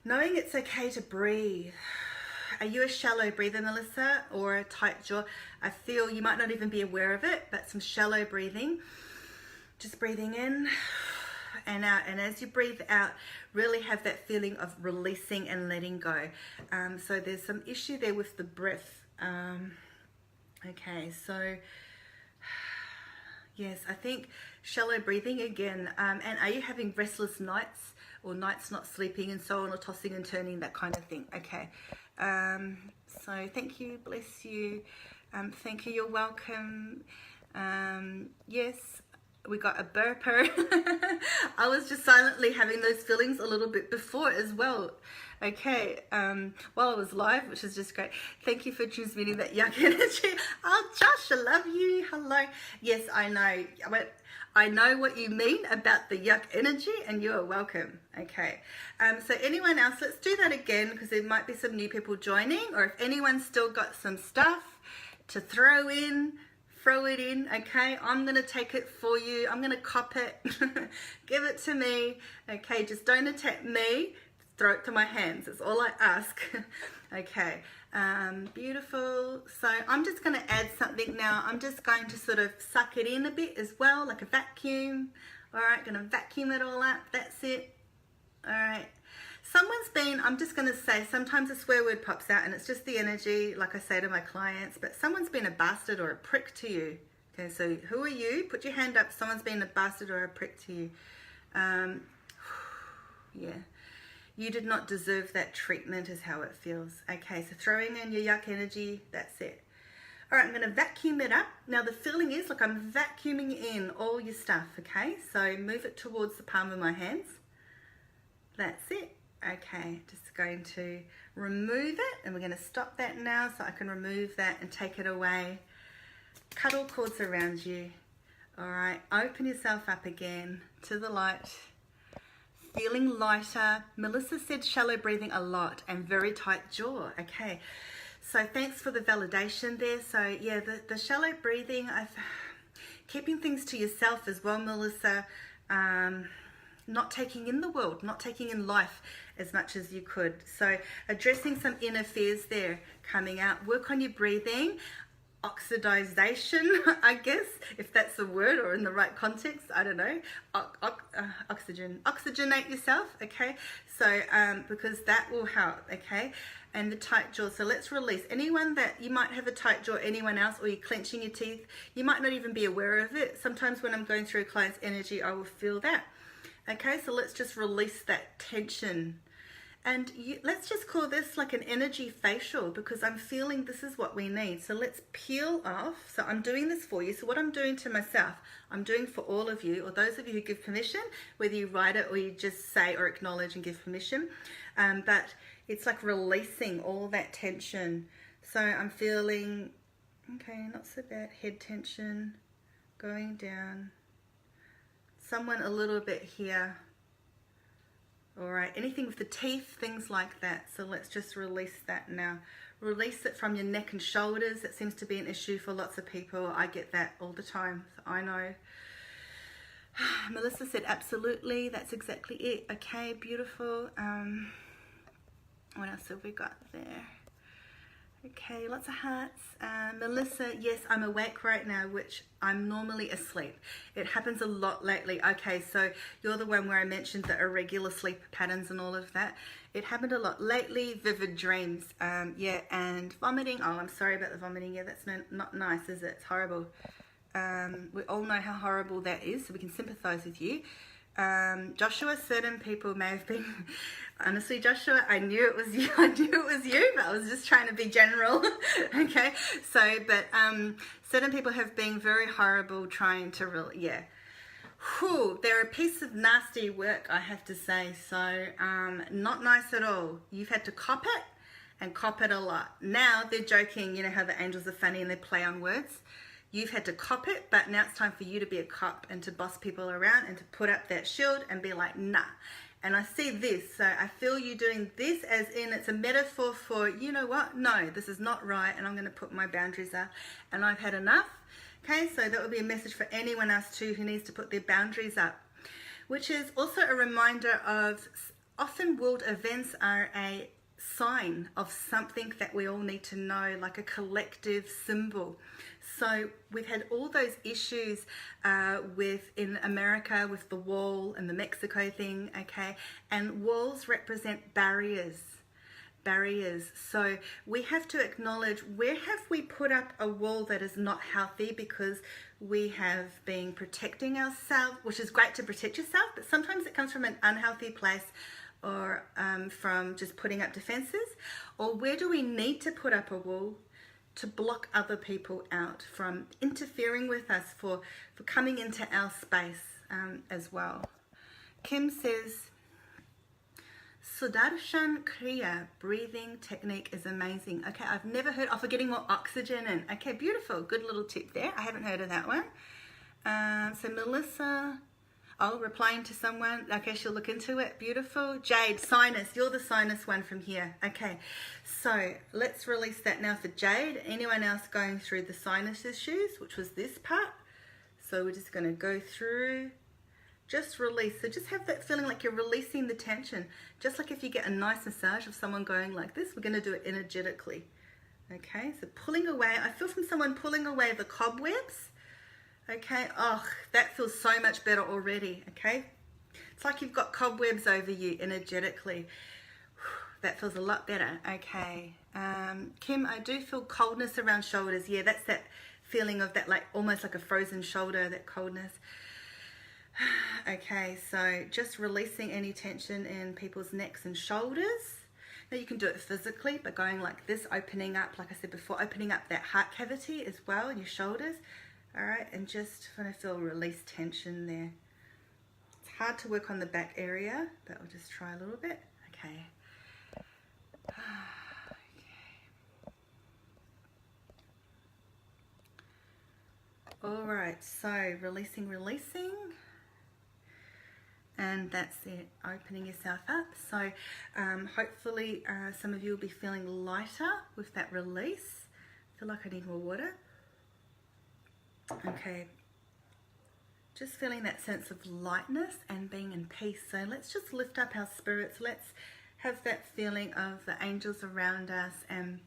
Speaker 1: Knowing it's okay to breathe. Are you a shallow breather, Melissa, or a tight jaw? I feel you might not even be aware of it, but some shallow breathing. Just breathing in and out. And as you breathe out, really have that feeling of releasing and letting go. So there's some issue there with the breath. Okay, so yes, I think shallow breathing again. And are you having restless nights or nights not sleeping and so on, or tossing and turning, that kind of thing? Okay. So thank you, bless you. Thank you, you're welcome. Yes, we got a burper. I was just silently having those feelings a little bit before as well. Okay, while I was live, which is just great. Thank you for transmitting that yuck energy. Oh, Josh, I love you. Hello. Yes, I know. I know what you mean about the yuck energy, and you are welcome. Okay, so anyone else, let's do that again, because there might be some new people joining, or if anyone's still got some stuff to throw it in. Okay, I'm gonna take it for you. I'm gonna cop it. Give it to me. Okay, just don't attack me, throw it to my hands. That's all I ask. Okay, beautiful. So I'm just going to add something now. I'm just going to sort of suck it in a bit as well, like a vacuum. All right, going to vacuum it all up. That's it. All right. Someone's been, I'm just going to say, sometimes a swear word pops out and it's just the energy, like I say to my clients, but someone's been a bastard or a prick to you. Okay, so who are you? Put your hand up. Someone's been a bastard or a prick to you. Yeah. You did not deserve that treatment is how it feels. Okay, so throwing in your yuck energy, that's it. All right, I'm going to vacuum it up. Now the feeling is like I'm vacuuming in all your stuff, okay? So move it towards the palm of my hands. That's it. Okay, just going to remove it, and we're going to stop that now so I can remove that and take it away. Cuddle cords around you. All right, open yourself up again to the light. Feeling lighter. Melissa said shallow breathing a lot and very tight jaw. Okay, so thanks for the validation there. So yeah, the shallow breathing, keeping things to yourself as well, Melissa. Not taking in the world, not taking in life as much as you could. So addressing some inner fears there coming out. Work on your breathing. Oxidization, I guess, if that's the word, or in the right context, I don't know. Oxygenate yourself, okay? So because that will help, okay? And the tight jaw. So let's release anyone that you might have a tight jaw, anyone else, or you're clenching your teeth. You might not even be aware of it. Sometimes when I'm going through a client's energy, I will feel that. Okay, so let's just release that tension. And let's just call this like an energy facial, because I'm feeling this is what we need. So let's peel off. So I'm doing this for you. So what I'm doing to myself, I'm doing for all of you, or those of you who give permission, whether you write it or you just say or acknowledge and give permission. But it's like releasing all that tension. So I'm feeling, okay, not so bad, head tension going down. Someone a little bit here. All right, anything with the teeth, things like that. So let's just release that now. Release it from your neck and shoulders. That seems to be an issue for lots of people. I get that all the time, so I know. Melissa said absolutely, that's exactly it. Okay, beautiful. What else have we got there? Okay, lots of hearts. Melissa, yes, I'm awake right now, which I'm normally asleep. It happens a lot lately. Okay, so you're the one where I mentioned the irregular sleep patterns and all of that. It happened a lot lately. Vivid dreams, yeah, and vomiting. Oh, I'm sorry about the vomiting. Yeah, that's not nice, is it? It's horrible. We all know how horrible that is, so we can sympathize with you. Joshua, certain people may have been, honestly, Joshua, I knew it was you, but I was just trying to be general, okay, so, but, certain people have been very horrible trying to really, yeah, whew, they're a piece of nasty work, I have to say, so, not nice at all. You've had to cop it, and cop it a lot. Now, they're joking, you know how the angels are funny and they play on words. You've had to cop it, but now it's time for you to be a cop and to boss people around and to put up that shield and be like, nah. And I see this, so I feel you doing this as in it's a metaphor for, you know what, no, this is not right, and I'm going to put my boundaries up, and I've had enough. Okay, so that would be a message for anyone else too who needs to put their boundaries up, which is also a reminder of often world events are a sign of something that we all need to know, like a collective symbol. So we've had all those issues in America with the wall and the Mexico thing, okay? And walls represent barriers. So we have to acknowledge, where have we put up a wall that is not healthy because we have been protecting ourselves, which is great to protect yourself, but sometimes it comes from an unhealthy place, or from just putting up defenses. Or where do we need to put up a wall to block other people out from interfering with us, for coming into our space as well. Kim says, Sudarshan Kriya breathing technique is amazing. Okay, I've never heard of getting more oxygen in. Okay, beautiful. Good little tip there. I haven't heard of that one. So Melissa, replying to someone. Okay, she'll look into it. Beautiful. Jade, sinus. You're the sinus one from here. Okay, so let's release that now for Jade. Anyone else going through the sinus issues, which was this part? So we're just going to go through. Just release. So just have that feeling like you're releasing the tension. Just like if you get a nice massage of someone going like this, we're going to do it energetically. Okay, so pulling away. I feel from someone pulling away the cobwebs. Okay, oh, that feels so much better already. Okay, it's like you've got cobwebs over you energetically. That feels a lot better. Okay, Kim, I do feel coldness around shoulders. Yeah, that's that feeling of that, like almost like a frozen shoulder, that coldness. Okay, so just releasing any tension in people's necks and shoulders. Now you can do it physically by going like this, opening up, like I said before, opening up that heart cavity as well in your shoulders. All right, and just want to feel release tension there. It's hard to work on the back area, but I'll just try a little bit. Okay. All right, so releasing. And that's it, opening yourself up. So hopefully some of you will be feeling lighter with that release. I feel like I need more water. Okay, just feeling that sense of lightness and being in peace. So let's just lift up our spirits. Let's have that feeling of the angels around us and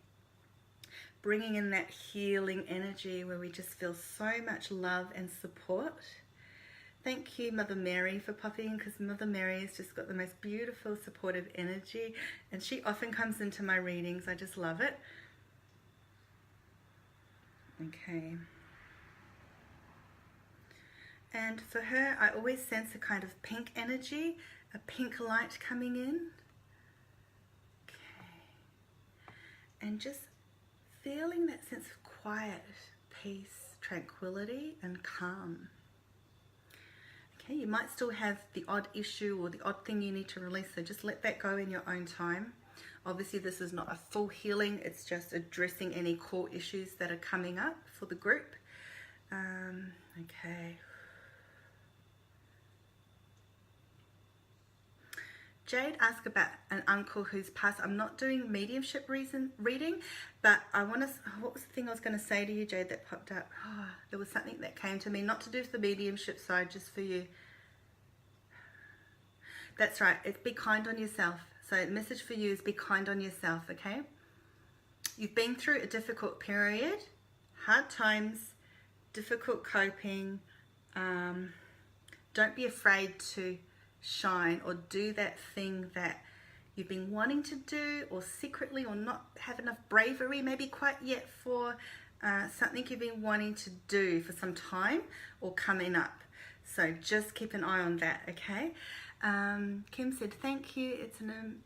Speaker 1: bringing in that healing energy where we just feel so much love and support. Thank you, Mother Mary, for popping in, because Mother Mary has just got the most beautiful, supportive energy, and she often comes into my readings. I just love it. Okay. And for her, I always sense a kind of pink energy, a pink light coming in. Okay. And just feeling that sense of quiet, peace, tranquility, and calm. Okay, you might still have the odd issue or the odd thing you need to release, so just let that go in your own time. Obviously, this is not a full healing, it's just addressing any core issues that are coming up for the group. Okay. Jade asked about an uncle who's passed. I'm not doing mediumship reading, but I want to, what was the thing I was going to say to you, Jade, that popped up? Oh, there was something that came to me, not to do with the mediumship side, just for you. That's right, it's be kind on yourself. So the message for you is be kind on yourself, okay? You've been through a difficult period, hard times, difficult coping. Don't be afraid to shine or do that thing that you've been wanting to do, or secretly, or not have enough bravery maybe quite yet for something you've been wanting to do for some time or coming up. So just keep an eye on that, okay? Kim said, thank you, it's an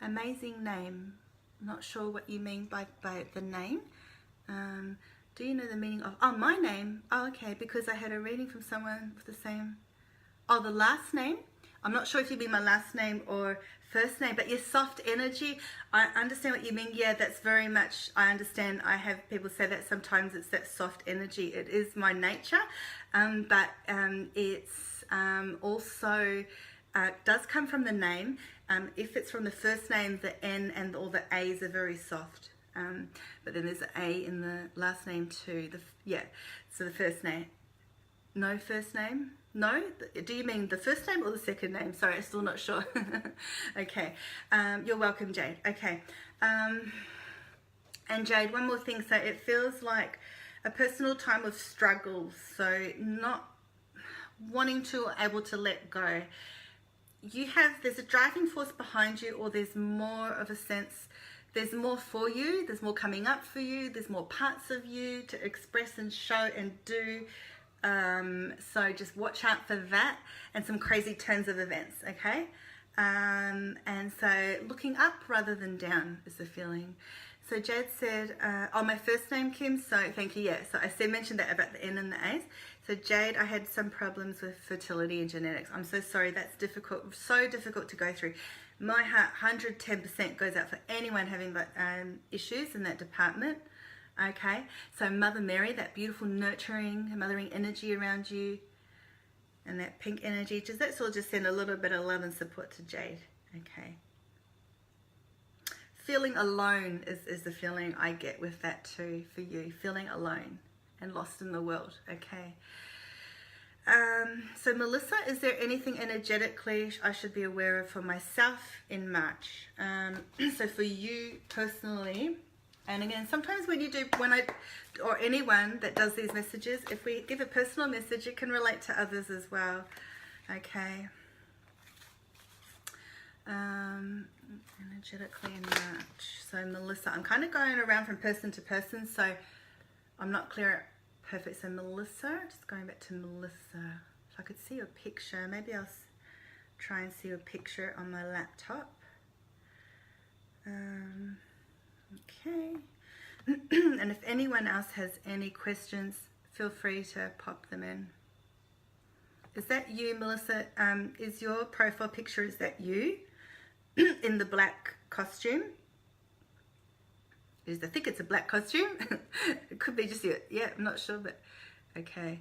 Speaker 1: amazing name. I'm not sure what you mean by the name. Do you know the meaning of, my name? Oh, okay, because I had a reading from someone with the same, the last name. I'm not sure if you mean my last name or first name, but your soft energy, I understand what you mean. Yeah, that's very much, I understand. I have people say that sometimes it's that soft energy. It is my nature, but it's also does come from the name. If it's from the first name, the N and all the A's are very soft. But then there's an A in the last name too. So the first name No first name? No? Do you mean the first name or the second name? Sorry, I'm still not sure. Okay. You're welcome, Jade. Okay. And Jade, one more thing. So it feels like a personal time of struggles. So not wanting to or able to let go. There's a driving force behind you, or there's more of a sense, there's more for you, there's more coming up for you, there's more parts of you to express and show and do. So just watch out for that and some crazy turns of events, okay? And so looking up rather than down is the feeling. So Jade said, oh, my first name, Kim, so thank you, yeah. So I mentioned that about the N and the A's. So Jade, I had some problems with fertility and genetics. I'm so sorry, that's difficult, so difficult to go through. My heart 110% goes out for anyone having issues in that department. Okay, so Mother Mary, that beautiful nurturing, mothering energy around you, and that pink energy, let's all just send a little bit of love and support to Jade. Okay. Feeling alone is the feeling I get with that too, for you. Feeling alone and lost in the world. Okay. So Melissa, is there anything energetically I should be aware of for myself in March? So for you personally, and again, sometimes when or anyone that does these messages, if we give a personal message, it can relate to others as well. Okay. Energetically in March. So Melissa, I'm kind of going around from person to person, so I'm not clear. Perfect. So Melissa, just going back to Melissa. If I could see your picture, maybe I'll try and see your picture on my laptop. Okay. And if anyone else has any questions, feel free to pop them in. Is that you, Melissa? Is your profile picture, is that you in the black costume? I think it's a black costume. It could be just you. Yeah, I'm not sure, but okay.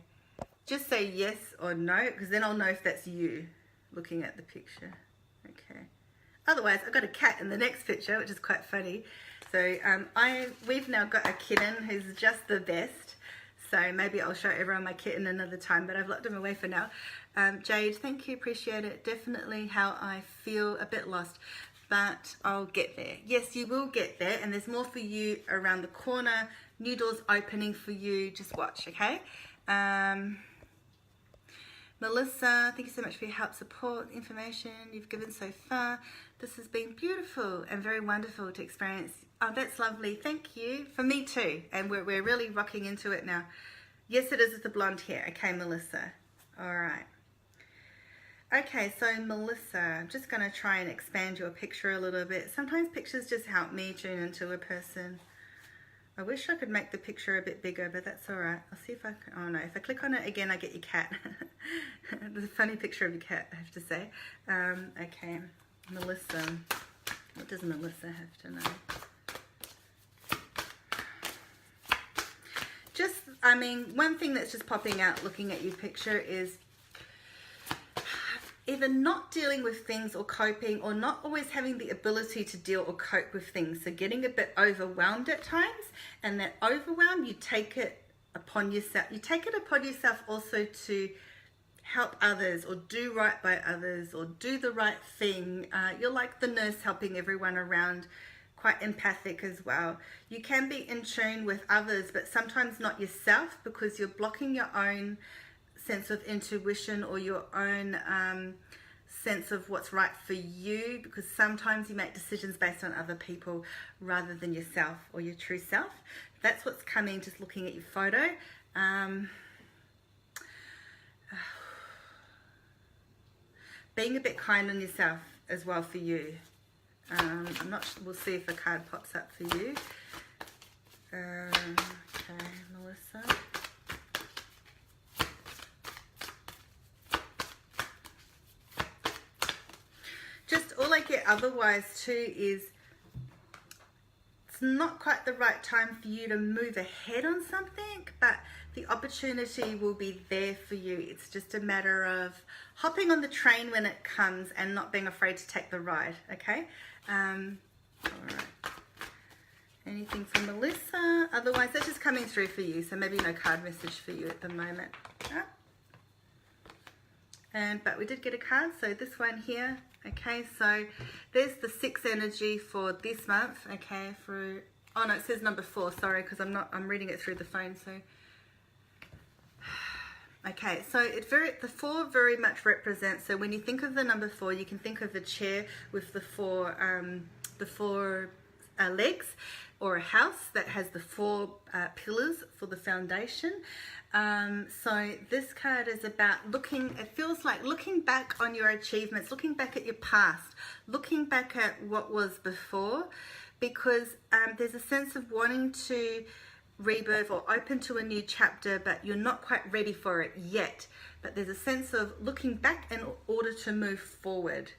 Speaker 1: Just say yes or no, because then I'll know if that's you looking at the picture. Okay. Otherwise, I've got a cat in the next picture, which is quite funny. So we've now got a kitten who's just the best. So maybe I'll show everyone my kitten another time, but I've locked him away for now. Jade, thank you, appreciate it. Definitely how I feel, a bit lost, but I'll get there. Yes, you will get there, and there's more for you around the corner. New doors opening for you. Just watch, okay? Melissa, thank you so much for your help, support, information you've given so far. This has been beautiful and very wonderful to experience. Oh, that's lovely. Thank you. For me too. And we're really rocking into it now. Yes, it is with the blonde hair. Okay, Melissa. All right. Okay, so Melissa, I'm just going to try and expand your picture a little bit. Sometimes pictures just help me tune into a person. I wish I could make the picture a bit bigger, but that's all right. I'll see if I can. Oh no, if I click on it again, I get your cat. There's a funny picture of your cat, I have to say. Okay, Melissa. What does Melissa have to know? One thing that's just popping out looking at your picture is either not dealing with things or coping, or not always having the ability to deal or cope with things. So getting a bit overwhelmed at times, and that overwhelm, you take it upon yourself. You take it upon yourself also to help others, or do right by others, or do the right thing. You're like the nurse helping everyone around, quite empathic as well. You can be in tune with others, but sometimes not yourself, because you're blocking your own sense of intuition or your own sense of what's right for you, because sometimes you make decisions based on other people rather than yourself or your true self. That's what's coming just looking at your photo. Being a bit kind on yourself as well for you. I'm not sure, we'll see if a card pops up for you. Okay, Melissa. Just all I get otherwise too is it's not quite the right time for you to move ahead on something, but the opportunity will be there for you. It's just a matter of hopping on the train when it comes and not being afraid to take the ride, okay? All right. Anything from Melissa? Otherwise, that's just coming through for you, so maybe no card message for you at the moment. But we did get a card, so this one here. Okay, so there's the 6 energy for this month. Okay, oh no, it says number 4. Sorry, because I'm reading it through the phone. So okay, so the 4 very much represents. So when you think of the number 4, you can think of a chair with the four legs, or a house that has the 4 pillars for the foundation. So this card is about it feels like looking back on your achievements, looking back at your past, looking back at what was before, because there's a sense of wanting to rebirth or open to a new chapter, but you're not quite ready for it yet. But there's a sense of looking back in order to move forward.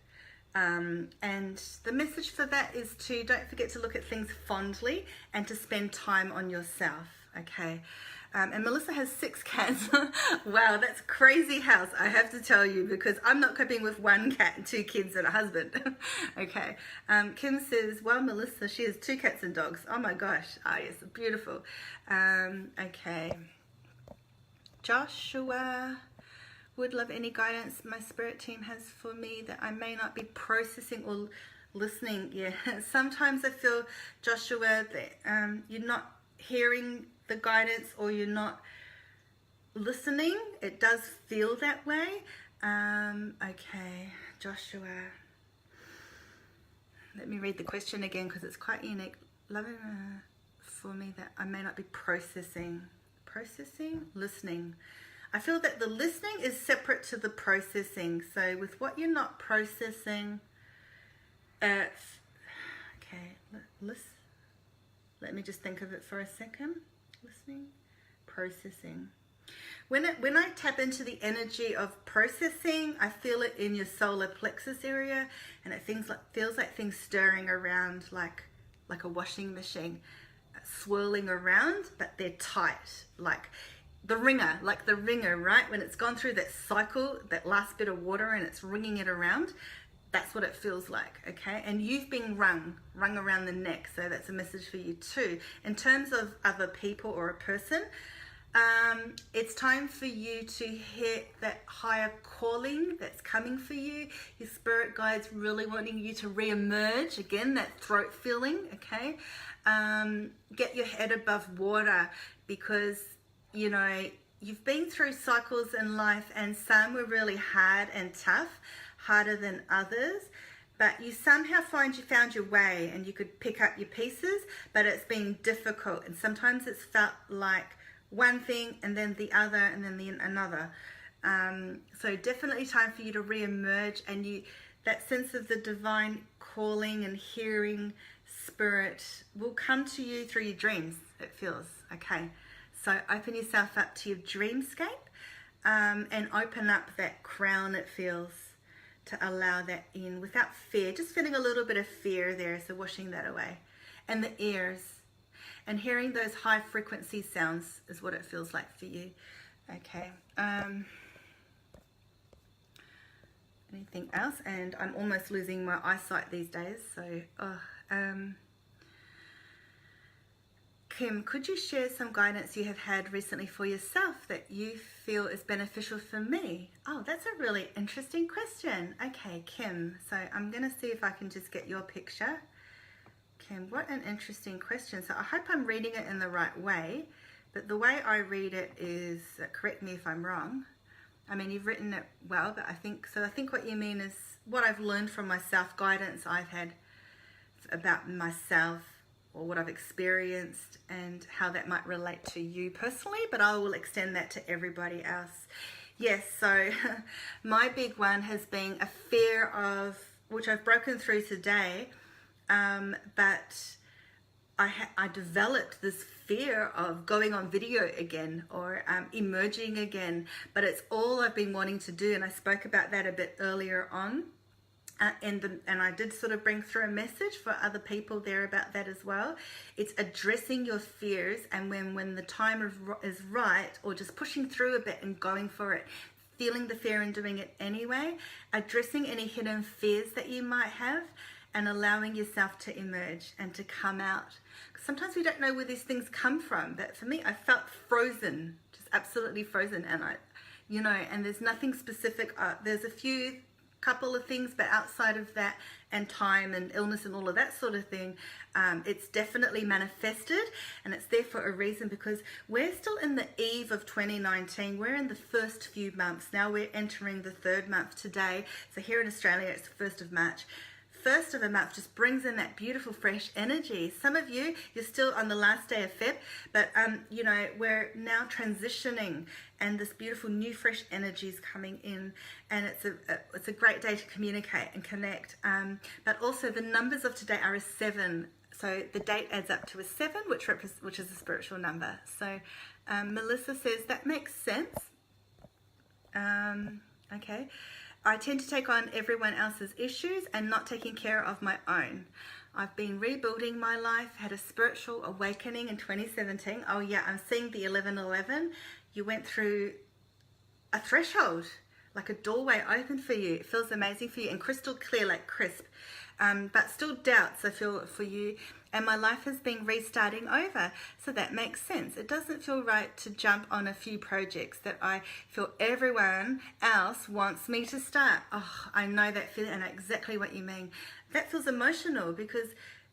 Speaker 1: And the message for that is to don't forget to look at things fondly and to spend time on yourself. Okay. And Melissa has 6 cats. Wow, that's a crazy house, I have to tell you, because I'm not coping with 1 cat and 2 kids and a husband. Okay. Kim says, well, Melissa, she has 2 cats and dogs. Oh my gosh. Yes, beautiful. Okay. Joshua, would love any guidance my spirit team has for me that I may not be processing or listening. Yeah, sometimes I feel, Joshua, that you're not hearing the guidance or you're not listening. It does feel that way. Okay, Joshua, let me read the question again because it's quite unique. Loving for me that I may not be processing, listening. I feel that the listening is separate to the processing. So with what you're not processing, okay, let me just think of it for a second. Listening, processing. When I tap into the energy of processing, I feel it in your solar plexus area, and it feels like things stirring around like a washing machine, swirling around, but they're tight, like the ringer, right? When it's gone through that cycle, that last bit of water, and it's wringing it around. That's what it feels like, okay? And you've been wrung around the neck, so that's a message for you too. In terms of other people or a person, it's time for you to hit that higher calling that's coming for you. Your spirit guide's really wanting you to re-emerge, again, that throat feeling, okay? Get your head above water, because, you know, you've been through cycles in life, and some were really hard and tough, harder than others, but you somehow found your way, and you could pick up your pieces, but it's been difficult, and sometimes it's felt like one thing and then the other and then another. So definitely time for you to re-emerge, and that sense of the divine calling and hearing spirit will come to you through your dreams, it feels, okay? So open yourself up to your dreamscape, and open up that crown, it feels, to allow that in without fear, just feeling a little bit of fear there, so washing that away. And the ears, and hearing those high frequency sounds is what it feels like for you. Okay, anything else? And I'm almost losing my eyesight these days, so Kim, could you share some guidance you have had recently for yourself that you feel is beneficial for me? Oh, that's a really interesting question. Okay, Kim, so I'm going to see if I can just get your picture. Kim, what an interesting question. So I hope I'm reading it in the right way, but the way I read it is, correct me if I'm wrong. I mean, you've written it well, but I think what you mean is what I've learned from my self-guidance I've had about myself, or what I've experienced, and how that might relate to you personally, but I will extend that to everybody else. Yes, so my big one has been a fear of, which I've broken through today, but I developed this fear of going on video again, or emerging again, but it's all I've been wanting to do, and I spoke about that a bit earlier on. And I did sort of bring through a message for other people there about that as well. It's addressing your fears, and when the time is right, or just pushing through a bit and going for it, feeling the fear and doing it anyway, addressing any hidden fears that you might have, and allowing yourself to emerge and to come out. Sometimes we don't know where these things come from, but for me, I felt frozen, just absolutely frozen, and you know, and there's nothing specific. There's a couple of things, but outside of that, and time and illness and all of that sort of thing, it's definitely manifested, and it's there for a reason, because we're still in the eve of 2019. We're in the first few months now. We're entering the third month today. So here in Australia, it's the 1st of March. First of a month just brings in that beautiful fresh energy. Some of you're still on the last day of Feb, but you know, we're now transitioning, and this beautiful new fresh energy is coming in, and it's a great day to communicate and connect. But also the numbers of today are a 7, so the date adds up to a 7, which is a spiritual number. So Melissa says that makes sense. Okay. I tend to take on everyone else's issues and not taking care of my own. I've been rebuilding my life, had a spiritual awakening in 2017. Oh yeah, I'm seeing the 1111. You went through a threshold, like a doorway opened for you. It feels amazing for you and crystal clear, like crisp. But still doubts I feel for you, and my life has been restarting over, so that makes sense. It doesn't feel right to jump on a few projects that I feel everyone else wants me to start. Oh, I know that feeling, and I know exactly what you mean. That feels emotional, because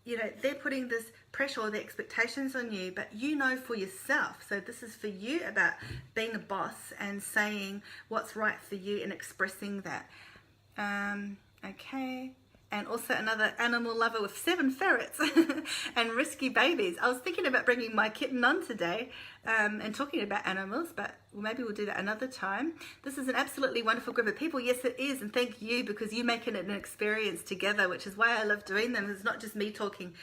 Speaker 1: you know, they're putting this pressure or the expectations on you, but you know for yourself. So this is for you, about being a boss and saying what's right for you and expressing that. Okay. And also another animal lover with 7 ferrets and risky babies. I was thinking about bringing my kitten on today and talking about animals, but maybe we'll do that another time. This is an absolutely wonderful group of people. Yes, it is. And thank you, because you make it an experience together, which is why I love doing them. It's not just me talking.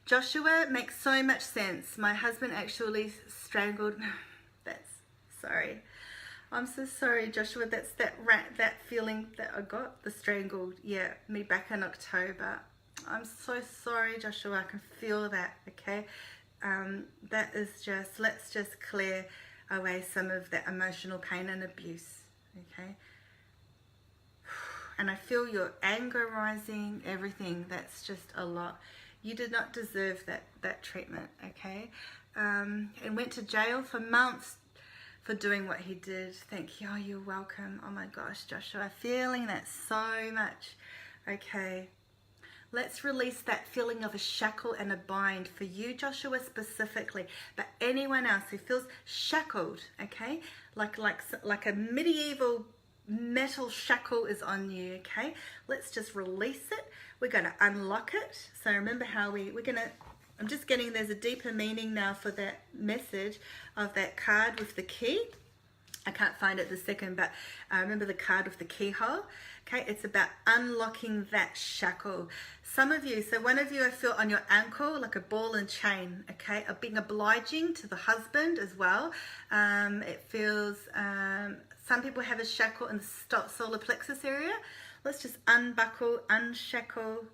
Speaker 1: Joshua makes so much sense. My husband actually strangled. Sorry. I'm so sorry, Joshua. That's that feeling that I got, the strangled. Yeah, me back in October. I'm so sorry, Joshua. I can feel that. Okay, that is just. Let's just clear away some of that emotional pain and abuse. Okay, and I feel your anger rising. Everything. That's just a lot. You did not deserve that treatment. Okay, and went to jail for months for doing what he did. Thank you. Oh, you're welcome. Oh my gosh, Joshua, feeling that so much. Okay, let's release that feeling of a shackle and a bind for you, Joshua, specifically, but anyone else who feels shackled. Okay, like a medieval metal shackle is on you. Okay, let's just release it. We're going to unlock it. So remember how we're going to, I'm just getting, there's a deeper meaning now for that message of that card with the key. I can't find it this second, but remember the card with the keyhole. Okay, it's about unlocking that shackle. Some of you, so one of you I feel on your ankle like a ball and chain, okay, of being obliging to the husband as well. It feels, some people have a shackle in the solar plexus area. Let's just unbuckle, unshackle,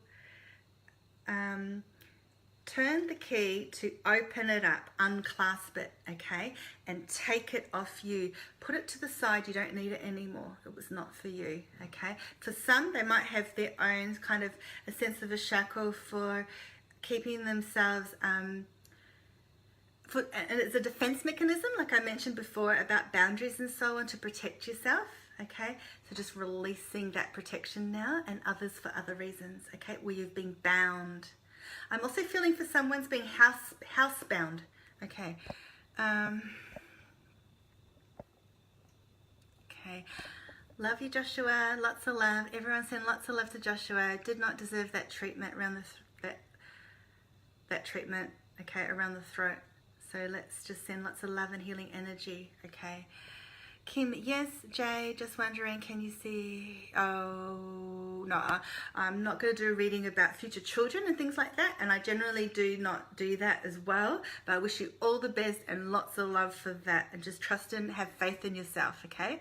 Speaker 1: turn the key to open it up, unclasp it, okay, and take it off you. Put it to the side. You don't need it anymore. It was not for you, okay. For some, they might have their own kind of a sense of a shackle for keeping themselves, and it's a defense mechanism, like I mentioned before, about boundaries and so on, to protect yourself, okay. So just releasing that protection now, and others for other reasons, okay, where you've been bound. I'm also feeling for someone's being housebound. Okay. Okay. Love you, Joshua. Lots of love. Everyone's saying lots of love to Joshua. Did not deserve that treatment around that treatment. Okay, around the throat. So let's just send lots of love and healing energy. Okay. Kim, yes, Jay, just wondering, can you see, oh, no, I'm not going to do a reading about future children and things like that, and I generally do not do that as well, but I wish you all the best and lots of love for that, and just trust and have faith in yourself, okay?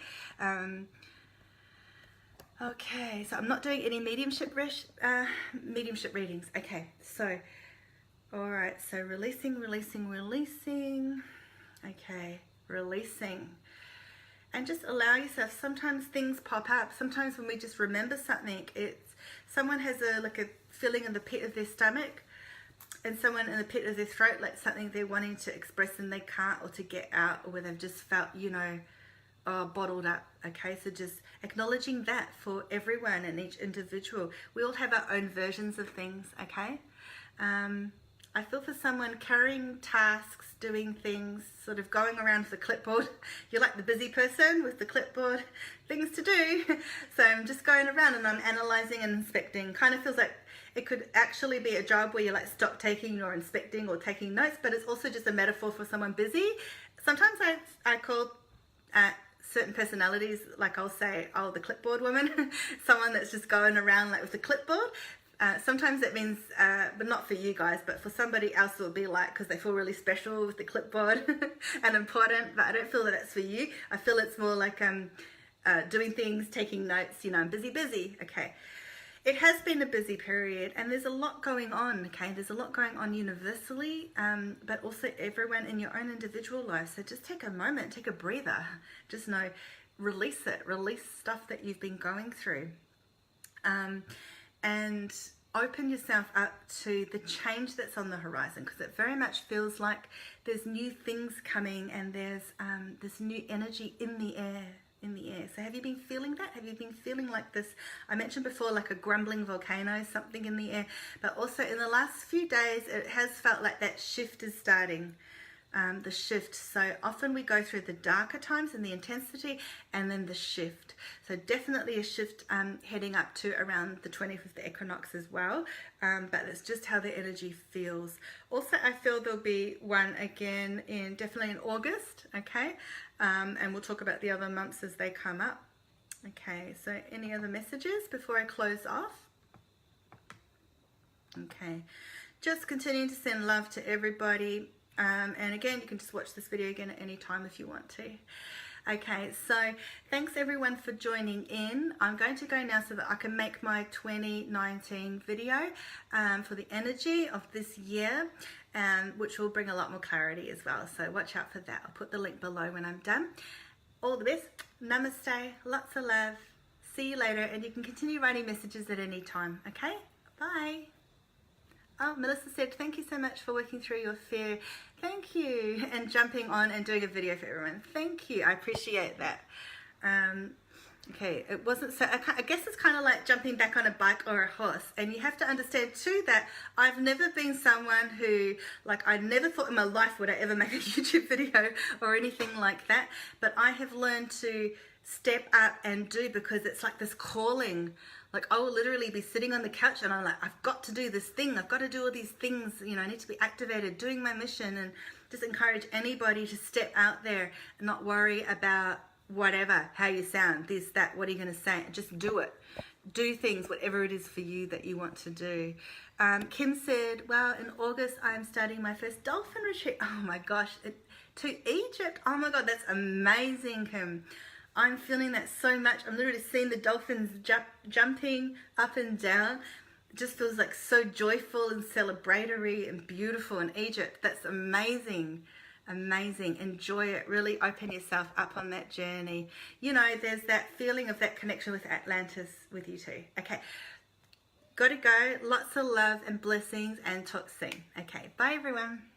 Speaker 1: Okay, so I'm not doing any mediumship readings, okay, so, all right, so releasing, okay, releasing. And just allow yourself, sometimes things pop up. Sometimes when we just remember something, it's someone has a feeling in the pit of their stomach, and someone in the pit of their throat, like something they're wanting to express and they can't, or to get out, or where they've just felt, you know, bottled up. Okay, so just acknowledging that for everyone and each individual. We all have our own versions of things. Okay, I feel for someone carrying tasks, doing things, sort of going around with a clipboard. You're like the busy person with the clipboard, things to do. So I'm just going around and I'm analyzing and inspecting. Kind of feels like it could actually be a job where you're like stock taking or inspecting or taking notes, but it's also just a metaphor for someone busy. Sometimes I call certain personalities, like I'll say, oh, the clipboard woman, someone that's just going around like with a clipboard. Sometimes it means, but not for you guys, but for somebody else it will be like, because they feel really special with the clipboard and important, but I don't feel that it's for you. I feel it's more like doing things, taking notes, you know, I'm busy, okay. It has been a busy period and there's a lot going on, okay. There's a lot going on universally, but also everyone in your own individual life. So just take a moment, take a breather, just know, release it, release stuff that you've been going through. And open yourself up to the change that's on the horizon, because it very much feels like there's new things coming and there's this new energy in the air. So have you been feeling that? Have you been feeling like this? I mentioned before, like a grumbling volcano, something in the air, but also in the last few days it has felt like that shift is starting. The shift. So often we go through the darker times and the intensity and then the shift. So definitely a shift heading up to around the 20th of the equinox as well. But it's just how the energy feels. Also, I feel there'll be one again definitely in August. Okay. And we'll talk about the other months as they come up. Okay. So any other messages before I close off? Okay. Just continuing to send love to everybody. And again, you can just watch this video again at any time if you want to. Okay, so thanks everyone for joining in. I'm going to go now so that I can make my 2019 video for the energy of this year, which will bring a lot more clarity as well. So watch out for that. I'll put the link below when I'm done. All the best. Namaste. Lots of love. See you later. And you can continue writing messages at any time. Okay? Bye. Oh, Melissa said, thank you so much for working through your fear. Thank you. And jumping on and doing a video for everyone. Thank you. I appreciate that. Okay, it wasn't so, I guess it's kind of like jumping back on a bike or a horse. And you have to understand too that I've never been someone who, like, I never thought in my life would I ever make a YouTube video or anything like that. But I have learned to step up and do, because it's like this calling. Like I will literally be sitting on the couch and I'm like, I've got to do this thing. I've got to do all these things. You know, I need to be activated, doing my mission, and just encourage anybody to step out there and not worry about whatever, how you sound, this, that, what are you going to say? Just do it. Do things, whatever it is for you that you want to do. Kim said, well, in August, I'm starting my first dolphin retreat. Oh my gosh, to Egypt. Oh my God, that's amazing, Kim. I'm feeling that so much. I'm literally seeing the dolphins jumping up and down. It just feels like so joyful and celebratory and beautiful in Egypt. That's amazing. Amazing. Enjoy it. Really open yourself up on that journey. You know, there's that feeling of that connection with Atlantis with you too. Okay. Got to go. Lots of love and blessings, and talk soon. Okay. Bye everyone.